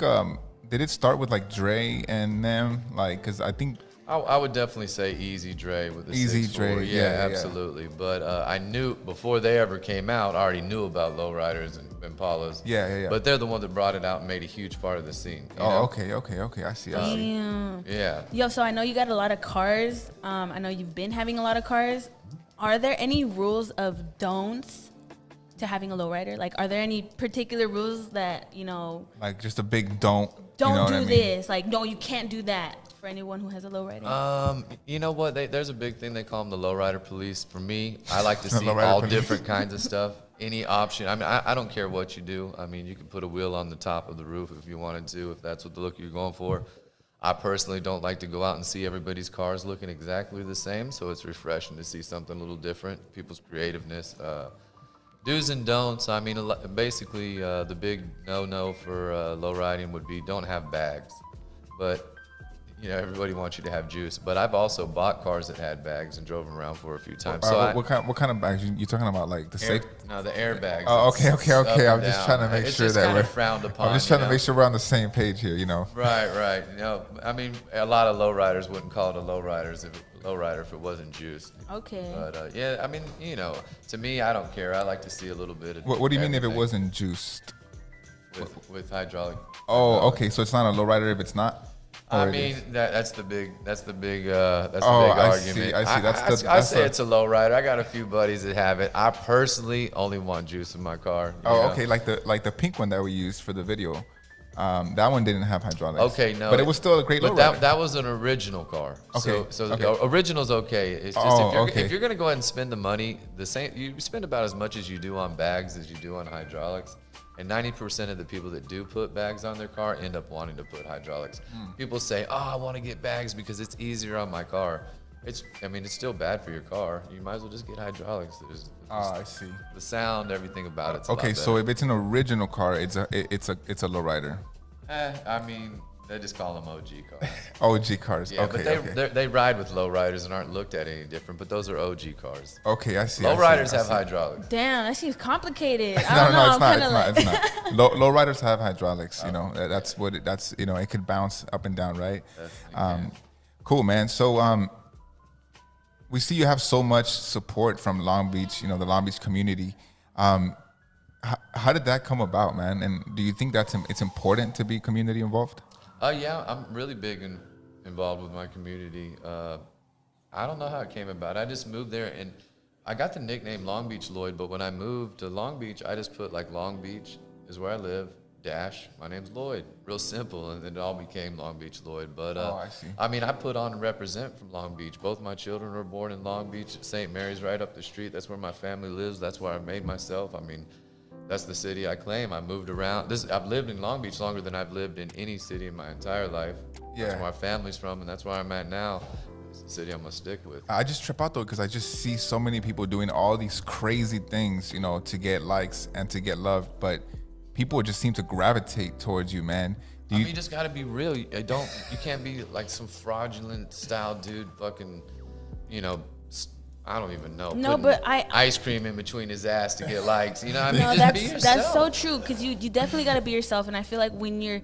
did it start with like Dre and them? Like, because I think... I would definitely say Easy Dre with the Easy 6'4". Dre, Yeah, absolutely. But I knew before they ever came out, I already knew about lowriders and Impalas. Yeah. But they're the one that brought it out and made a huge part of the scene. You know? Okay. I see. Damn. Yeah. Yo, so I know you got a lot of cars. I know you've been having a lot of cars. Are there any rules of don'ts to having a lowrider? Like, are there any particular rules that, you know... Like, just a big don't. Don't you know do what I mean? this. Like, no, you can't do that. For anyone who has a lowrider? You know what? There's a big thing. They call them the lowrider police. For me, I like to see all different kinds of stuff. Any option. I mean, I don't care what you do. I mean, you can put a wheel on the top of the roof if you wanted to, if that's what the look you're going for. I personally don't like to go out and see everybody's cars looking exactly the same, so it's refreshing to see something a little different, people's creativeness. Do's and don'ts, I mean, basically the big no-no for lowriding would be don't have bags. But you know, everybody wants you to have juice, but I've also bought cars that had bags and drove them around for a few times. So what kind of bags you talking about? Like the safe? No, the airbags. Oh, okay. I'm just trying to make sure that we're frowned upon. I'm just trying to make sure we're on the same page here. You know. Right. You know, I mean, a lot of lowriders wouldn't call it a lowrider if it wasn't juiced. Okay. But yeah, I mean, you know, to me, I don't care. I like to see a little bit of. What do you mean if it wasn't juiced? With hydraulic. Oh, okay. So it's not a lowrider if it's not. I mean, that's the big argument. I see. I say it's a low rider. I got a few buddies that have it. I personally only want juice in my car. Okay, like the pink one that we used for the video. That one didn't have hydraulics. Okay, no. But it was still a great low rider. That was an original car. Okay. So the original's okay. It's just okay. if you're gonna go ahead and spend the money, you spend about as much as you do on bags as you do on hydraulics. And 90% of the people that do put bags on their car end up wanting to put hydraulics. People say, "Oh, I want to get bags because it's easier on my car." It's still bad for your car. You might as well just get hydraulics. I see. The sound, everything about it's okay. So if it's an original car, it's a lowrider. I mean, they just call them OG cars. OG cars. Yeah, okay, but they ride with lowriders and aren't looked at any different. But those are OG cars. Okay, I see. Lowriders have hydraulics. Damn, that seems complicated. No, it's not. Lowriders have hydraulics. You know, that's what that's. You know, it could bounce up and down, right? Cool, man. So we see you have so much support from Long Beach. You know, the Long Beach community. How did that come about, man? And do you think it's important to be community involved? Yeah, I'm really big and involved with my community. I don't know how it came about. I just moved there, and I got the nickname Long Beach Lloyd, but when I moved to Long Beach, I just put like Long Beach is where I live, dash, my name's Lloyd. Real simple, and it all became Long Beach Lloyd. But I see. I mean, I put on and represent from Long Beach. Both my children were born in Long Beach. St. Mary's right up the street. That's where my family lives. That's where I made myself. I mean, that's the city I claim. I moved around. I've lived in Long Beach longer than I've lived in any city in my entire life. Yeah. That's where my family's from, and that's where I'm at now. It's the city I'm gonna stick with. I just trip out though because I just see so many people doing all these crazy things, you know, to get likes and to get love, but people just seem to gravitate towards you, man. You just gotta be real. You can't be like some fraudulent style dude, fucking, you know. I don't even know. No, but ice cream in between his ass to get likes. You know what I mean? No, just be yourself. That's so true because you definitely got to be yourself. And I feel like when you're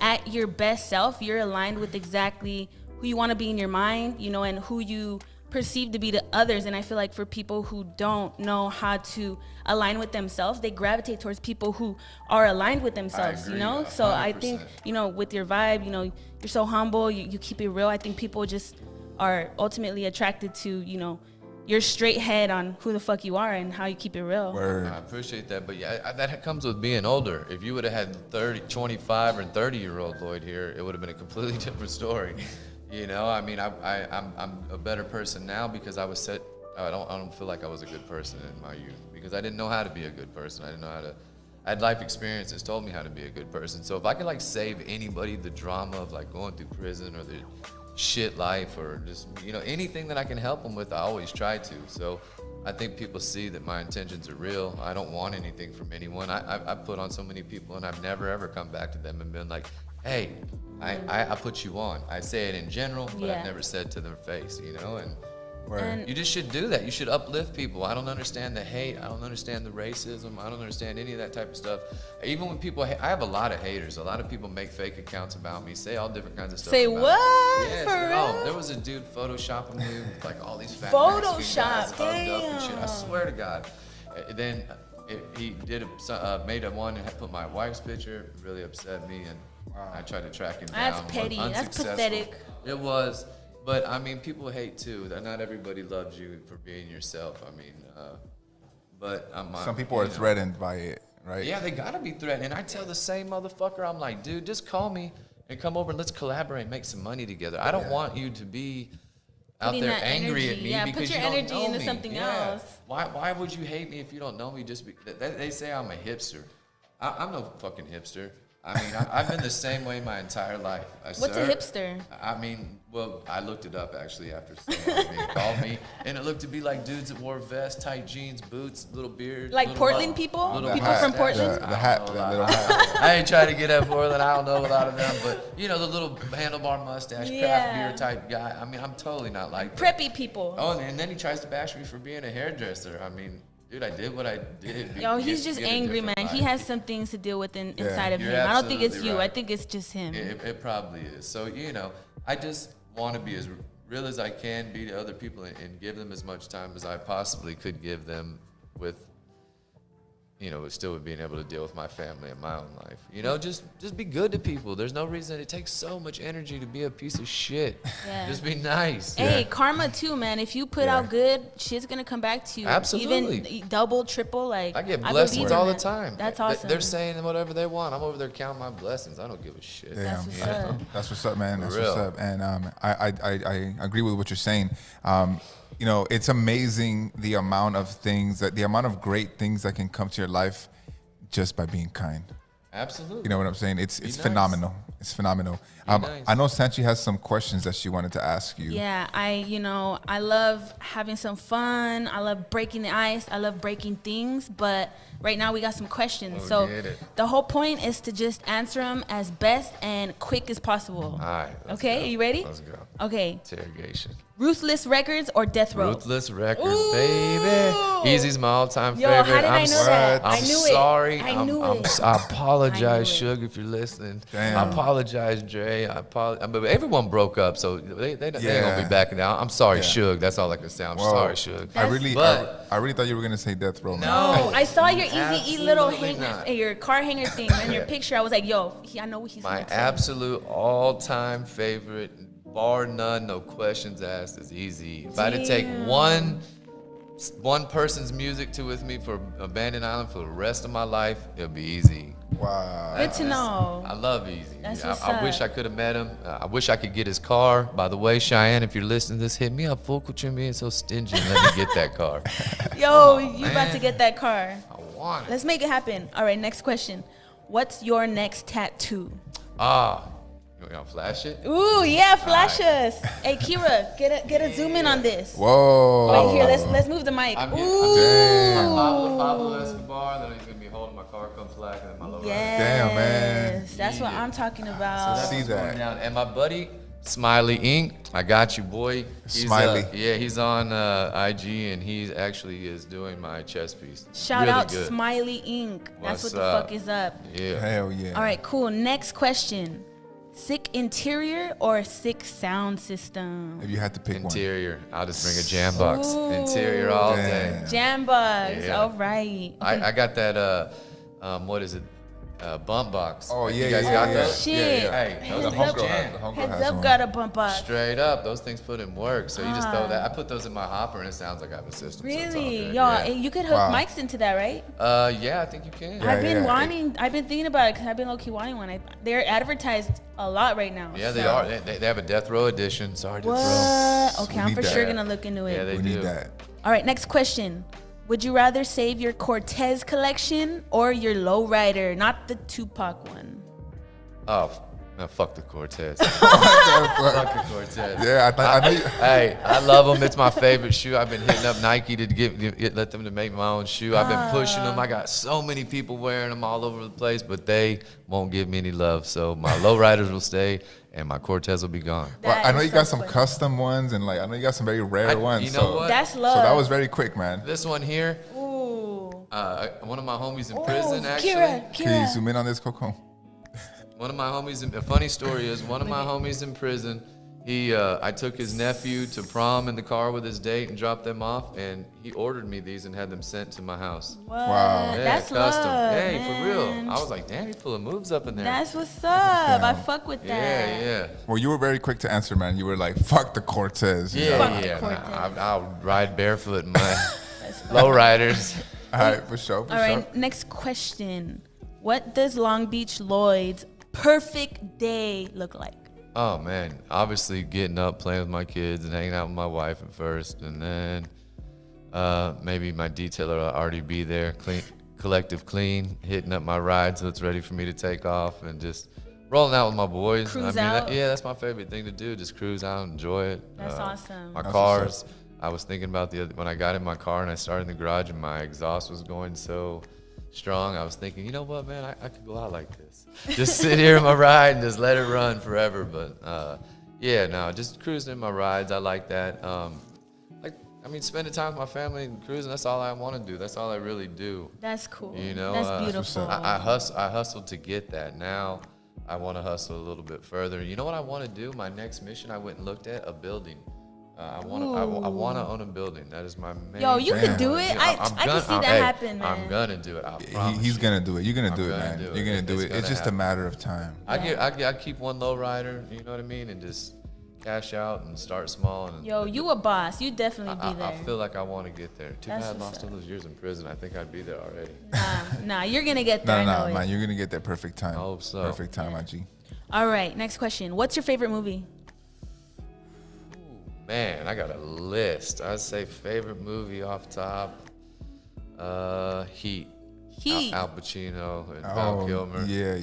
at your best self, you're aligned with exactly who you want to be in your mind, you know, and who you perceive to be to others. And I feel like for people who don't know how to align with themselves, they gravitate towards people who are aligned with themselves, you know? 100%. So I think, you know, with your vibe, you know, you're so humble, you keep it real. I think people just are ultimately attracted to, you know, your straight head on who the fuck you are and how you keep it real. Word. I appreciate that, but yeah, that comes with being older. If you would have had 25 or 30-year-old Lloyd here, it would have been a completely different story. You know, I mean, I'm a better person now because I was set. I don't feel like I was a good person in my youth because I didn't know how to be a good person. I didn't know how to. I had life experiences told me how to be a good person. So if I could like save anybody the drama of like going through prison or the shit life or just, you know, anything that I can help them with, I always try to. So I think people see that my intentions are real. I don't want anything from anyone. I put on so many people, and I've never ever come back to them and been like, hey, I put you on. I say it in general, but I've never said to their face, you know? And you just should do that. You should uplift people. I don't understand the hate. I don't understand the racism. I don't understand any of that type of stuff. Even when people, I have a lot of haters. A lot of people make fake accounts about me, say all different kinds of stuff. Say about what? Me. Yes, For real? there was a dude photoshopping me with like all these fat Photoshop, Mexican guys hugged up and shit. I swear to God. Then he did made a one and put my wife's picture. It really upset me, and I tried to track him down. That's petty. That's pathetic. It was. But I mean, people hate too. Not everybody loves you for being yourself. I mean, but some people are threatened by it, right? Yeah, they gotta be threatened. And I tell the same motherfucker, I'm like, dude, just call me and come over and let's collaborate and make some money together. I don't want you to be out Putting there that angry energy. at me because put your you don't energy know into me. something else. Why would you hate me if you don't know me? They say I'm a hipster. I'm no fucking hipster. I mean, I've been the same way my entire life. What's a hipster? I mean, well, I looked it up actually after someone called me, and it looked to be like dudes that wore vests, tight jeans, boots, little beards. Like Portland people? People from Portland? The hat. I ain't trying to get at Portland. I don't know a lot of them, but you know, the little handlebar mustache, craft beer type guy. I mean, I'm totally not like that. Preppy people. Oh, and then he tries to bash me for being a hairdresser. I mean, dude, I did what I did. Yo, he's just angry, man. He has some things to deal with inside of him. I don't think it's you. Right. I think it's just him. It probably is. So, you know, I just want to be as real as I can be to other people and give them as much time as I possibly could give them with, you know, still with being able to deal with my family and my own life. You know, just be good to people. There's no reason. It takes so much energy to be a piece of shit. Yeah. Just be nice. Hey, karma too, man. If you put out good, shit's gonna come back to you. Absolutely. Even double, triple, like I get blessings all the time. That's awesome. They're saying whatever they want. I'm over there counting my blessings. I don't give a shit. Damn. That's what's up, man. That's what's up. And I agree with what you're saying. You know, it's amazing the amount of great things that can come to your life just by being kind. Absolutely. You know what I'm saying? It's phenomenal. It's phenomenal. Nice. I know Sancheezyy has some questions that she wanted to ask you. Yeah, I love having some fun. I love breaking the ice. I love breaking things. But right now we got some questions. So the whole point is to just answer them as best and quick as possible. All right. Okay, are you ready? Let's go. Okay. Interrogation. Ruthless Records or Death Row? Ruthless Records, baby. Easy's my all-time favorite. How did I know that? I'm I knew sorry. it. I knew it. I apologize, Suge, if you're listening. Damn. I apologize, Dre. But everyone broke up, so they ain't gonna be backing down. I'm sorry, Suge. That's all I can say. I'm sorry, Suge. I really thought you were gonna say Death Row. No, I saw your Easy little your car hanger thing and your picture. I was like, yo, I know what he's my gonna say. absolute all-time favorite. Bar none, no questions asked, is Easy. If I had to take one person's music with me for Abandoned Island for the rest of my life, it'll be Easy. Wow. Good to know. I love Easy. I wish I could have met him. I wish I could get his car. By the way, Cheyenne, if you're listening to this, hit me up. Full Couture being so stingy. Let me get that car. Yo, you about to get that car. I want it. Let's make it happen. All right, next question. What's your next tattoo? You gonna flash it? Ooh, yeah, flash us. Hey, Kira, get a zoom in on this. Whoa. Right here, let's move the mic. I'm Pablo Escobar, then he's gonna be holding my car comes black and then my lowrider. Yes. Damn, man. That's what I'm talking about. So see that. And my buddy, Smiley Inc. I got you, boy. Smiley. He's on IG and he actually is doing my chest piece. Shout really out good. Smiley Inc. That's what the fuck is up. Yeah. Hell yeah. All right, cool. Next question. Sick interior or sick sound system? If you had to pick interior, I'll just bring a jam box. Interior all day. Jam box, Yeah. all right. I got that, what is it? Bump box. Oh, yeah, you guys yeah, got yeah. those? Shit. Hey, those The things homegirl jam. Heads has up, one. got a bump box. Straight up, those things put in work. So you just throw that. I put those in my hopper, and it sounds like I have a system. So it's all Really? good. Yo, Yeah. you could hook mics into that, right? Yeah, I think you can. I've been thinking about it because I've been low-key wanting one. They're advertised a lot right now. Yeah, they are. They have a Death Row edition. Sorry, Death Row. What? Okay, I'm need for that. sure going to look into it. Yeah, they We do. need that. All right, next question. Would you rather save your Cortez collection or your lowrider, not the Tupac one? Oh, Fuck the Cortez. Fuck the Cortez. Yeah, I know you. Hey, I love them. It's my favorite shoe. I've been hitting up Nike to let them to make my own shoe. I've been pushing them. I got so many people wearing them all over the place, but they won't give me any love. So my lowriders will stay, and my Cortez will be gone. Well, I know you got some custom ones, and like I know you got some very rare ones. You know what? That's love. So that was very quick, man. This one here. Ooh. One of my homies in prison, actually. Can you zoom in on this, Coco? One of my homies, a funny story is, one of my homies in prison, I took his nephew to prom in the car with his date and dropped them off, and he ordered me these and had them sent to my house. Wow. Yeah, That's custom. love, Hey, man. for real. I was like, damn, he's pulling moves up in there. That's what's up. I fuck with that. Yeah. Well, you were very quick to answer, man. You were like, "Fuck the Cortez." You know? Yeah. I'll ride barefoot in my lowriders. All right, for sure. All right, next question. What does Long Beach Lloyd's perfect day look like? Oh, man. Obviously, getting up, playing with my kids, and hanging out with my wife at first. And then maybe my detailer will already be there, collective clean, hitting up my ride so it's ready for me to take off, and just rolling out with my boys. Cruise out? That's my favorite thing to do, just cruise out and enjoy it. That's awesome. My That's cars. I was thinking about when I got in my car and I started in the garage and my exhaust was going so strong, I was thinking, you know what, man, I could go out like this. Just sit here in my ride and just let it run forever. But just cruising in my rides, I like that. Spending time with my family and cruising, that's all I want to do. That's all I really do. That's cool. You know, that's beautiful. I hustled to get that. Now I want to hustle a little bit further. You know what I want to do? My next mission, I went and looked at a building. I want to own a building. That is my main. Yo, you can do it. I can see that happen, man. I'm gonna do it. I promise. He's gonna do it. You're gonna do it, man. Do it. You're gonna do it. It's just a matter of time. I keep one low rider. You know what I mean, and just cash out and start small. And Yo, you a boss. You definitely be there. I feel like I want to get there. Too bad I lost all those years in prison. I think I'd be there already. Nah, you're gonna get there. No, man. You're gonna get there. Perfect time. I hope so. Perfect time, my G. All right, next question. What's your favorite movie? Man, I got a list. I'd say favorite movie off top, Heat. Heat. Al Pacino and Val Kilmer. Yeah.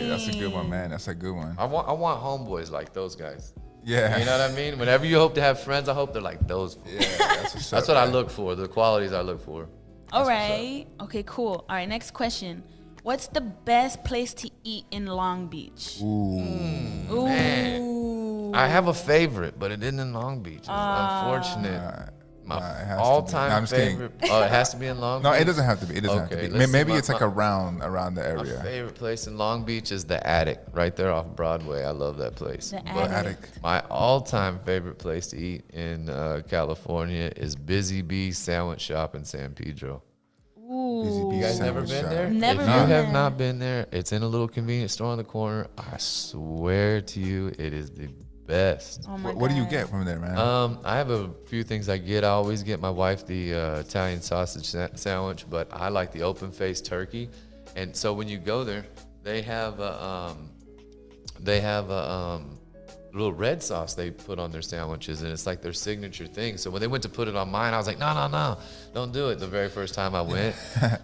That's a good one, man. That's a good one. I want homeboys like those guys. Yeah. You know what I mean? Whenever you hope to have friends, I hope they're like those. Yeah, that's what I look for. The qualities I look for. All right. Okay, cool. All right, next question. What's the best place to eat in Long Beach? Ooh. Man. I have a favorite, but it isn't in Long Beach. It's unfortunate. My all-time favorite. Oh, it has to be in Long Beach? No, it doesn't have to be. It doesn't have to be. Maybe it's like around the area. My favorite place in Long Beach is the Attic, right there off Broadway. I love that place. The Attic. My all-time favorite place to eat in California is Busy Bee Sandwich Shop in San Pedro. Ooh. You guys never been there? Never If been you there. have not been there, it's in a little convenience store on the corner. I swear to you, it is the best. Oh my What do you God. get from there, man? I have a few things I get. I always get my wife the Italian sausage sandwich, but I like the open faced turkey. And so when you go there, they have a little red sauce they put on their sandwiches, and it's like their signature thing. So when they went to put it on mine, I was like, no, don't do it the very first time I went.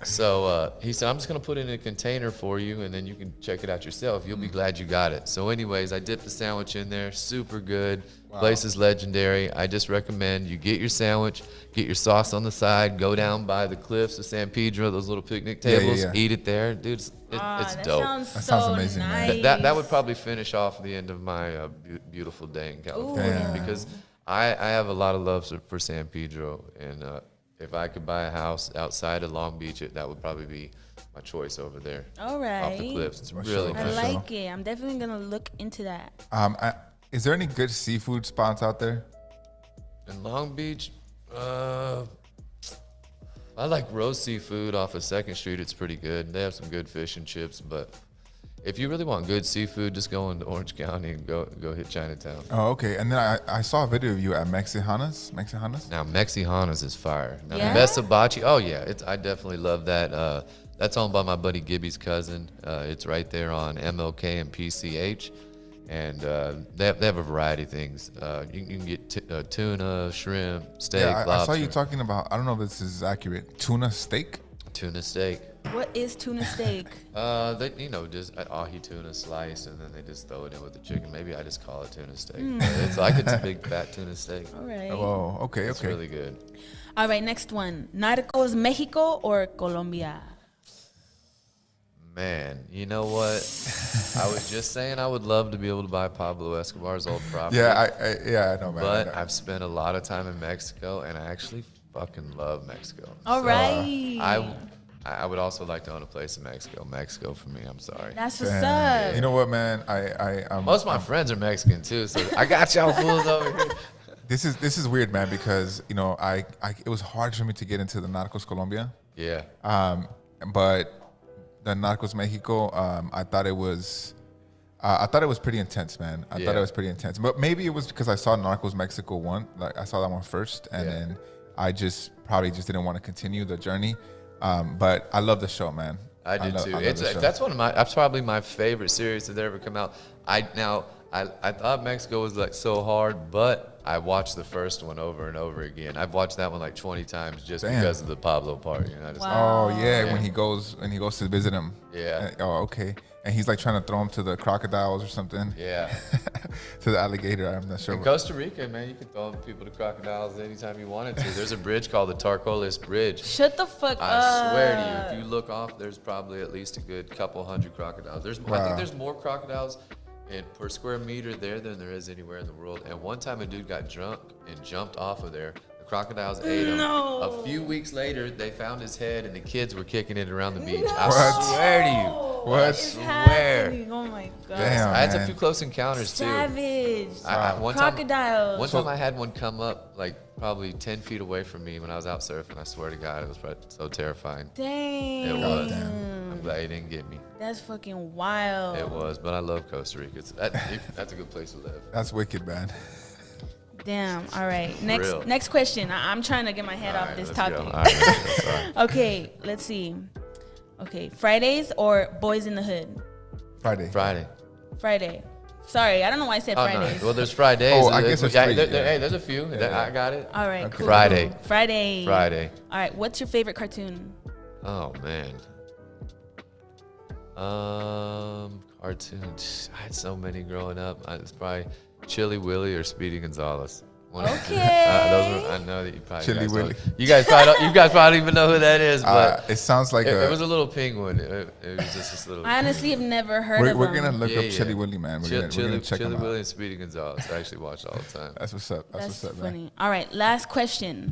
So he said, I'm just going to put it in a container for you, and then you can check it out yourself. You'll be glad you got it. So anyways, I dipped the sandwich in there. Super good. Wow. Place is legendary. I just recommend you get your sandwich, get your sauce on the side, go down by the cliffs of San Pedro, those little picnic tables, eat it there. Dude, it's dope. That sounds amazing, nice. man. That would probably finish off the end of my beautiful day in California. Because I have a lot of love for San Pedro, and if I could buy a house outside of Long Beach, that would probably be my choice over there. All right. Off the cliffs. It's really sure. good. I like it. I'm definitely going to look into that. Is there any good seafood spots out there? In Long Beach, I like Rose Seafood off of 2nd Street. It's pretty good. They have some good fish and chips, but if you really want good seafood, just go into Orange County and go hit Chinatown. Oh, okay. And then I saw a video of you at Mexihanas. Now, Mexihanas is fire. Now, Yeah? the best hibachi, I definitely love that. That's owned by my buddy Gibby's cousin. It's right there on MLK and PCH. And they have a variety of things. You can get tuna, shrimp, steak, Yeah, I lobster. saw you talking about, I don't know if this is accurate, tuna steak? Tuna steak. What is tuna steak? They, just ahi tuna slice, and then they just throw it in with the chicken. Maybe I just call it tuna steak. It's like it's a big fat tuna steak. All right. Oh, okay, It's really good. All right, next one. Narcos, Mexico or Colombia? Man, you know what? I was just saying I would love to be able to buy Pablo Escobar's old property. Yeah, I know, man. But I've spent a lot of time in Mexico, and I actually fucking love Mexico. All right. I would also like to own a place in Mexico. Mexico for me, I'm sorry. That's what's up. You know what, man? Most of my friends are Mexican too, so I got y'all fools over here. This is weird, man, because it was hard for me to get into the Narcos Colombia. Yeah. But the Narcos Mexico, I thought it was pretty intense, man. I thought it was pretty intense. But maybe it was because I saw Narcos Mexico 1. Like I saw that one first, and then I probably didn't want to continue the journey. But I love the show, man. I do too. That's probably my favorite series that ever come out. I thought Mexico was like so hard, but I watched the first one over and over again. I've watched that one like 20 times just because of the Pablo part. Wow. Oh yeah, when he goes to visit him. Yeah. Okay. And he's like trying to throw him to the crocodiles or something. Yeah. To the alligator. I'm not sure. In Costa Rica, man, you can throw people to crocodiles anytime you wanted to. There's a bridge called the Tarcoles Bridge. Shut the fuck up. I swear to you, if you look off, there's probably at least a good couple hundred crocodiles. I think there's more crocodiles per square meter there than there is anywhere in the world. And one time a dude got drunk and jumped off of there. The crocodiles ate him. A few weeks later, they found his head, and the kids were kicking it around the beach. I swear to you. What? I swear. Oh my god. Damn, I had a few close encounters too. Savage. Crocodiles. One time I had one come up like probably 10 feet away from me when I was out surfing. I swear to God, it was so terrifying. Dang. It was. I'm glad he didn't get me. That's fucking wild. It was, but I love Costa Rica. That's a good place to live. That's wicked, man. Damn. All right. Next question. I'm trying to get my head off this topic. All right, okay. Let's see. Okay. Fridays or Boys in the Hood? Friday. Sorry, I don't know why I said Fridays. No. Well, there's Fridays. Oh, I guess there's three. Hey, there's a few. I got it. All right. Okay. Cool. Friday. Friday. All right. What's your favorite cartoon? Oh man. Cartoons. I had so many growing up. It's probably Chili Willy or Speedy Gonzales. Okay. I know that you probably Chili Willy. You guys probably don't even know who that is, but it sounds like it was a little penguin. It was just this little. I honestly have never heard of him. We're gonna look up Chili Willy, man. We're gonna check him out. Chili Willy and Speedy Gonzales. I actually watch all the time. That's what's up. That's what's up, funny. Man. All right, last question.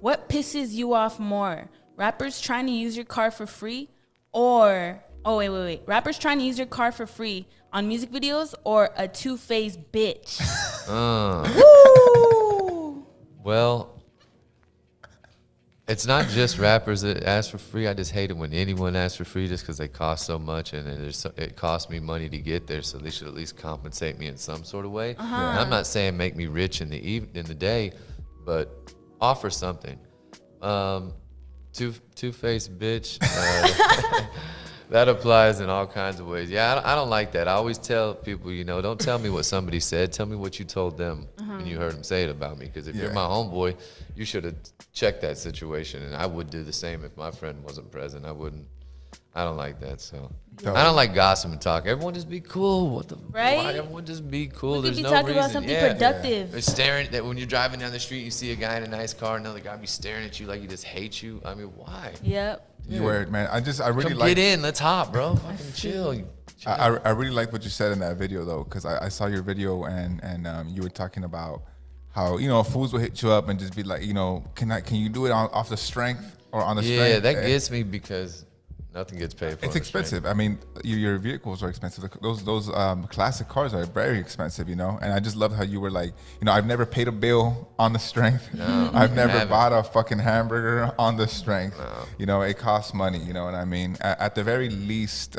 What pisses you off more? Rappers trying to use your car for free, or wait. Rappers trying to use your car for free on music videos, or a two-faced bitch? Woo! Well, it's not just rappers that ask for free. I just hate it when anyone asks for free just because they cost so much, and it costs me money to get there. So they should at least compensate me in some sort of way. And I'm not saying make me rich in the day, but offer something. Two-faced bitch. That applies in all kinds of ways. Yeah, I don't like that. I always tell people, don't tell me what somebody said. Tell me what you told them when you heard them say it about me. Because if you're my homeboy, you should have checked that situation. And I would do the same if my friend wasn't present. I wouldn't. I don't like that. So I don't like gossip and talk. Everyone just be cool. Right? Why everyone just be cool? We could There's be no talking reason. about something productive. They're staring that when you're driving down the street, you see a guy in a nice car, another guy be staring at you like he just hates you. I mean, why? Yep. You were, man. I really Come like. Get in. Let's hop, bro. Fucking chill. I really like what you said in that video though, because I saw your video and you were talking about how fools will hit you up and just be like, can you do it off the strength or on the strength? Yeah, that gets me because nothing gets paid for. It's expensive. I mean, your vehicles are expensive. Those classic cars are very expensive, And I just love how you were like, I've never paid a bill on the strength. No, I've never bought a fucking hamburger on the strength. No. It costs money. You know what I mean? At the very least,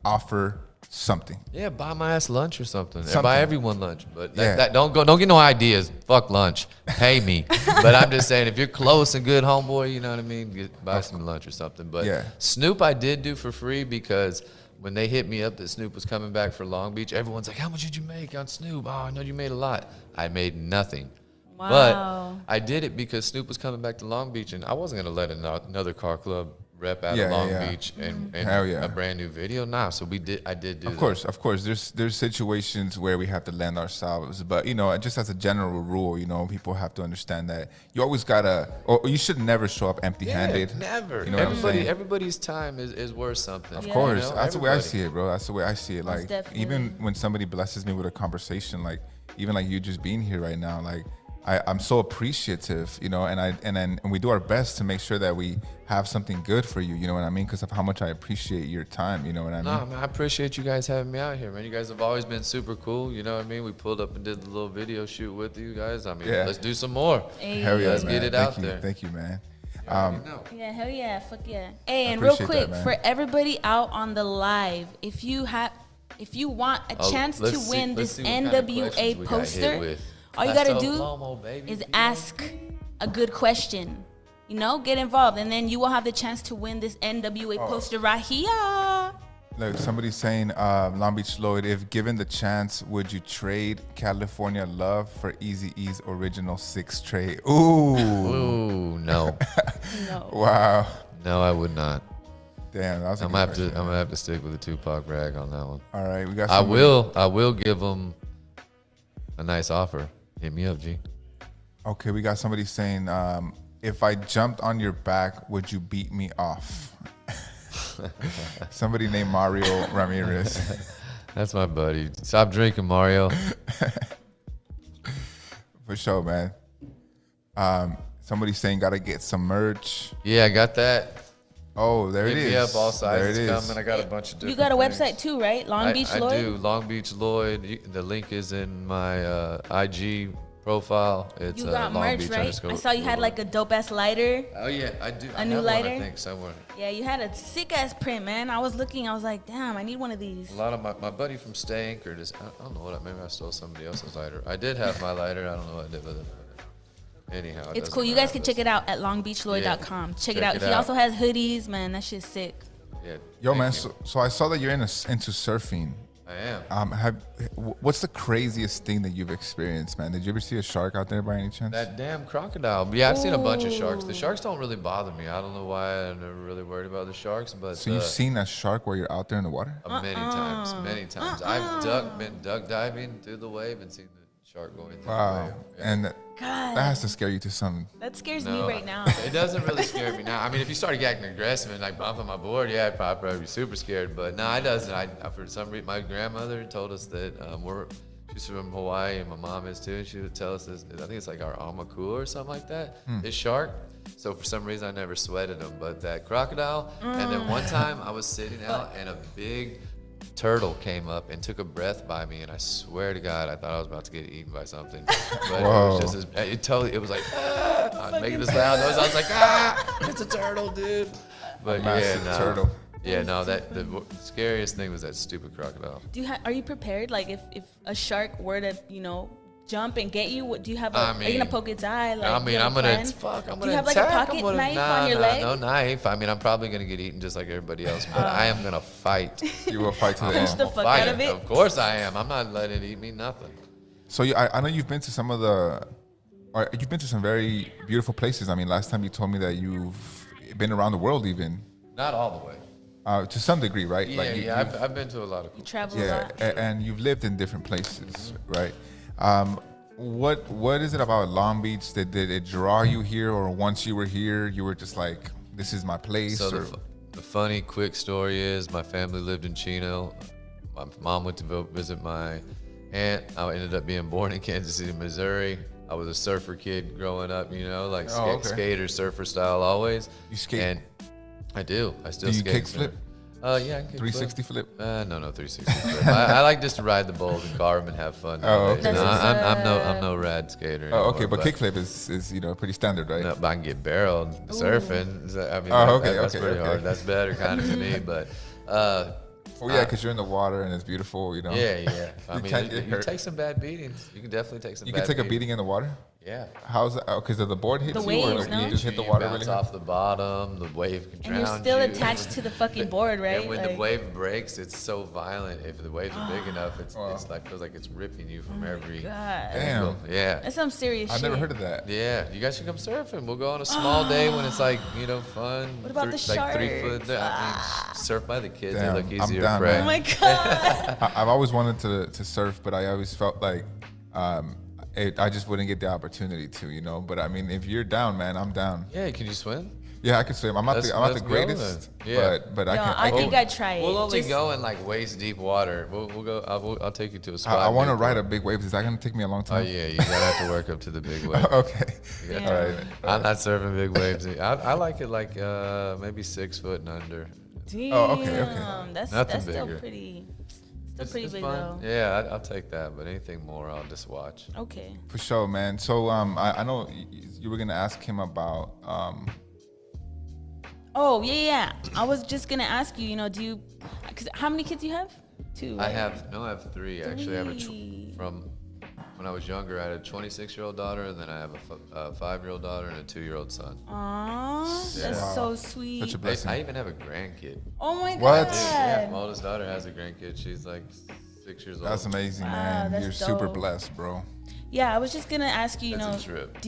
offer something. Yeah, buy my ass lunch or something. Buy everyone lunch. But don't get no ideas. Fuck lunch. Pay me. But I'm just saying, if you're close and good homeboy, you know what I mean? Buy some lunch or something. But Snoop I did do for free because when they hit me up that Snoop was coming back for Long Beach, everyone's like, how much did you make on Snoop? Oh, I know you made a lot. I made nothing. Wow. But I did it because Snoop was coming back to Long Beach, and I wasn't going to let another car club rep out of Long Beach and a brand new video. Nah, so I did do that. Of course. There's situations where we have to lend ourselves, but you know, just as a general rule, you know, people have to understand that you always gotta, or you should never show up empty-handed. Yeah, never. You know everybody's time is worth something. Of course, you know, that's the way I see it, bro. That's the way I see it. Like even when somebody blesses me with a conversation, like even like you just being here right now, like I'm so appreciative, you know, and we do our best to make sure that we have something good for you, you know what I mean? Because of how much I appreciate your time, you know what I mean? No, man, I appreciate you guys having me out here, man. You guys have always been super cool, you know what I mean? We pulled up and did the little video shoot with you guys. I mean, let's do some more. Hey. Hell yeah, let's man. get it out there. Thank you, man. Yeah, hell yeah, fuck yeah. Hey, and real quick, for everybody out on the live, if you want a chance to win this NWA poster, all you gotta do is ask a good question. You know, get involved, and then you will have the chance to win this NWA poster right here. Look, somebody's saying, Long Beach Lloyd, if given the chance, would you trade California Love for Eazy-E's original 6 tray? Ooh, no. No. Wow. No, I would not. Damn, that was I'm gonna have to stick with the Tupac rag on that one. All right, we got. I will give them a nice offer. Hit me up, G. Okay, we got somebody saying, if I jumped on your back, would you beat me off? Somebody named Mario Ramirez. That's my buddy. Stop drinking, Mario. For sure, man. Somebody's saying gotta get some merch. Yeah, I got that. Oh, there it is. Hit me up, all sizes there it is. coming. I got a bunch of different You got a things. website too, right? Long Beach Lloyd? I do. Long Beach Lloyd. The link is in my IG profile. It's you got Long merch, Beach right? I saw you had like a dope ass lighter. Oh yeah, I do. A new lighter? I think somewhere. Yeah, you had a sick ass print, man. I was looking. I was like, damn, I need one of these. A lot of my buddy from Stay Anchored is. I don't know what. Maybe I stole somebody else's lighter. I did have my lighter. I don't know what I did with it. Anyhow, it's cool. You guys can check it out at longbeachloyd.com. Check it out. He also has hoodies, man. That shit's sick. Yeah. Yo, man. So I saw that you're into surfing. I am. What's the craziest thing that you've experienced, man? Did you ever see a shark out there by any chance? That damn crocodile. Yeah, I've seen a bunch of sharks. The sharks don't really bother me. I don't know why. I'm never really worried about the sharks. But so you've seen a shark while you're out there in the water? Many times. Many times. I've been duck diving through the wave and seen the shark going through the wave. Yeah. And that has to scare you to some. That scares me right now. It doesn't really scare me now. I mean, if you started acting aggressive and like bumping my board, yeah, I'd probably be super scared. But no, it doesn't. For some reason, my grandmother told us that she's from Hawaii and my mom is too. And she would tell us this. I think it's like our amakua or something like that. This shark. So for some reason, I never sweated them. But that crocodile. And then one time I was sitting out and a big turtle came up and took a breath by me, and I swear to God, I thought I was about to get eaten by something. But it was just it was like, I was making this loud noise. I was like, it's a turtle, dude. But turtle. Yeah, no, the scariest thing was that stupid crocodile. Are you prepared? Like if a shark were to, jump and get you, do you have are you gonna poke its eye? Like, I'm gonna do you have like a pocket knife on your leg? No knife. I mean, I'm probably gonna get eaten just like everybody else, but I am gonna fight. You will fight to the end. Push the fuck out of it? Of course I am. I'm not letting it eat me nothing. So I know you've been to you've been to some very beautiful places. I mean, last time you told me that you've been around the world even. Not all the way. To some degree, right? Yeah, I've been to a lot of You travel a lot. And you've lived in different places, right? What is it about Long Beach that did it draw you here, or once you were here, you were just like, this is my place? So the funny, quick story is my family lived in Chino. My mom went to visit my aunt. I ended up being born in Kansas City, Missouri. I was a surfer kid growing up, like skater, surfer style always. You skate? And I do. I still skate. Do you kickflip? Yeah, I can 360 flip? No, 360 flip. I like just to ride the bowls and carve them and have fun. Okay. No, I'm no rad skater anymore, okay, but kickflip is pretty standard, right? No, but I can get barreled surfing. I mean, that's pretty hard. That's better kind of to me, but. Because you're in the water and it's beautiful, Yeah. I mean, can't get hurt. You take some bad beatings. You can definitely take some. You can take a beating in the water. Yeah. How's that? Because the board hits The you, or waves, no? you just hit the You water bounce really hard? off the bottom. The wave can drown And you're still you. attached to the fucking board, right? And when Like- the wave breaks, it's so violent. If the waves are big enough, it's like feels like it's ripping you from every God. angle. Yeah. That's some serious I've shit. never heard of that. Yeah, you guys should come surfing. We'll go on a small day when it's like, fun. What about the like 3 sharks? foot? I mean, surf by the kids. Damn, They look I'm easier down, prey. Oh my God. I've always wanted to surf, but I always felt like I just wouldn't get the opportunity to, But I mean, if you're down, man, I'm down. Yeah, can you swim? Yeah, I can swim. I'm not the Let's go greatest, then. Yeah. but I No, can. I think I'd try it. We'll only Just- go in like waist deep water. We'll go. I'll take you to a spot. I want to big ride water. a big wave. Is that gonna take me a long Oh time? yeah, you gotta have to work up to the big wave. Okay. Yeah. Yeah. All right. I'm not surfing big waves. I like it like maybe 6 foot and under. Damn. Oh, okay. That's Nothing still bigger. pretty. Still It's pretty big fun. though. Yeah, I'll take that. But anything more, I'll just watch. Okay. For sure, man. So I know you were gonna ask him about Oh yeah. I was just gonna ask you. Do you? Cause how many kids do you have? 2. I right? have 3 actually. I have 3. from when I was younger. I had a 26-year-old daughter, and then I have a 5-year-old daughter and a 2-year-old son. Aww, that's Wow. so sweet. such a blessing. I even have a grandkid. Oh my What? God. Yeah, my oldest daughter has a grandkid. She's like 6 years old. That's amazing, Wow, man. that's You're super dope. blessed, bro. Yeah, I was just gonna ask you. That's a trip.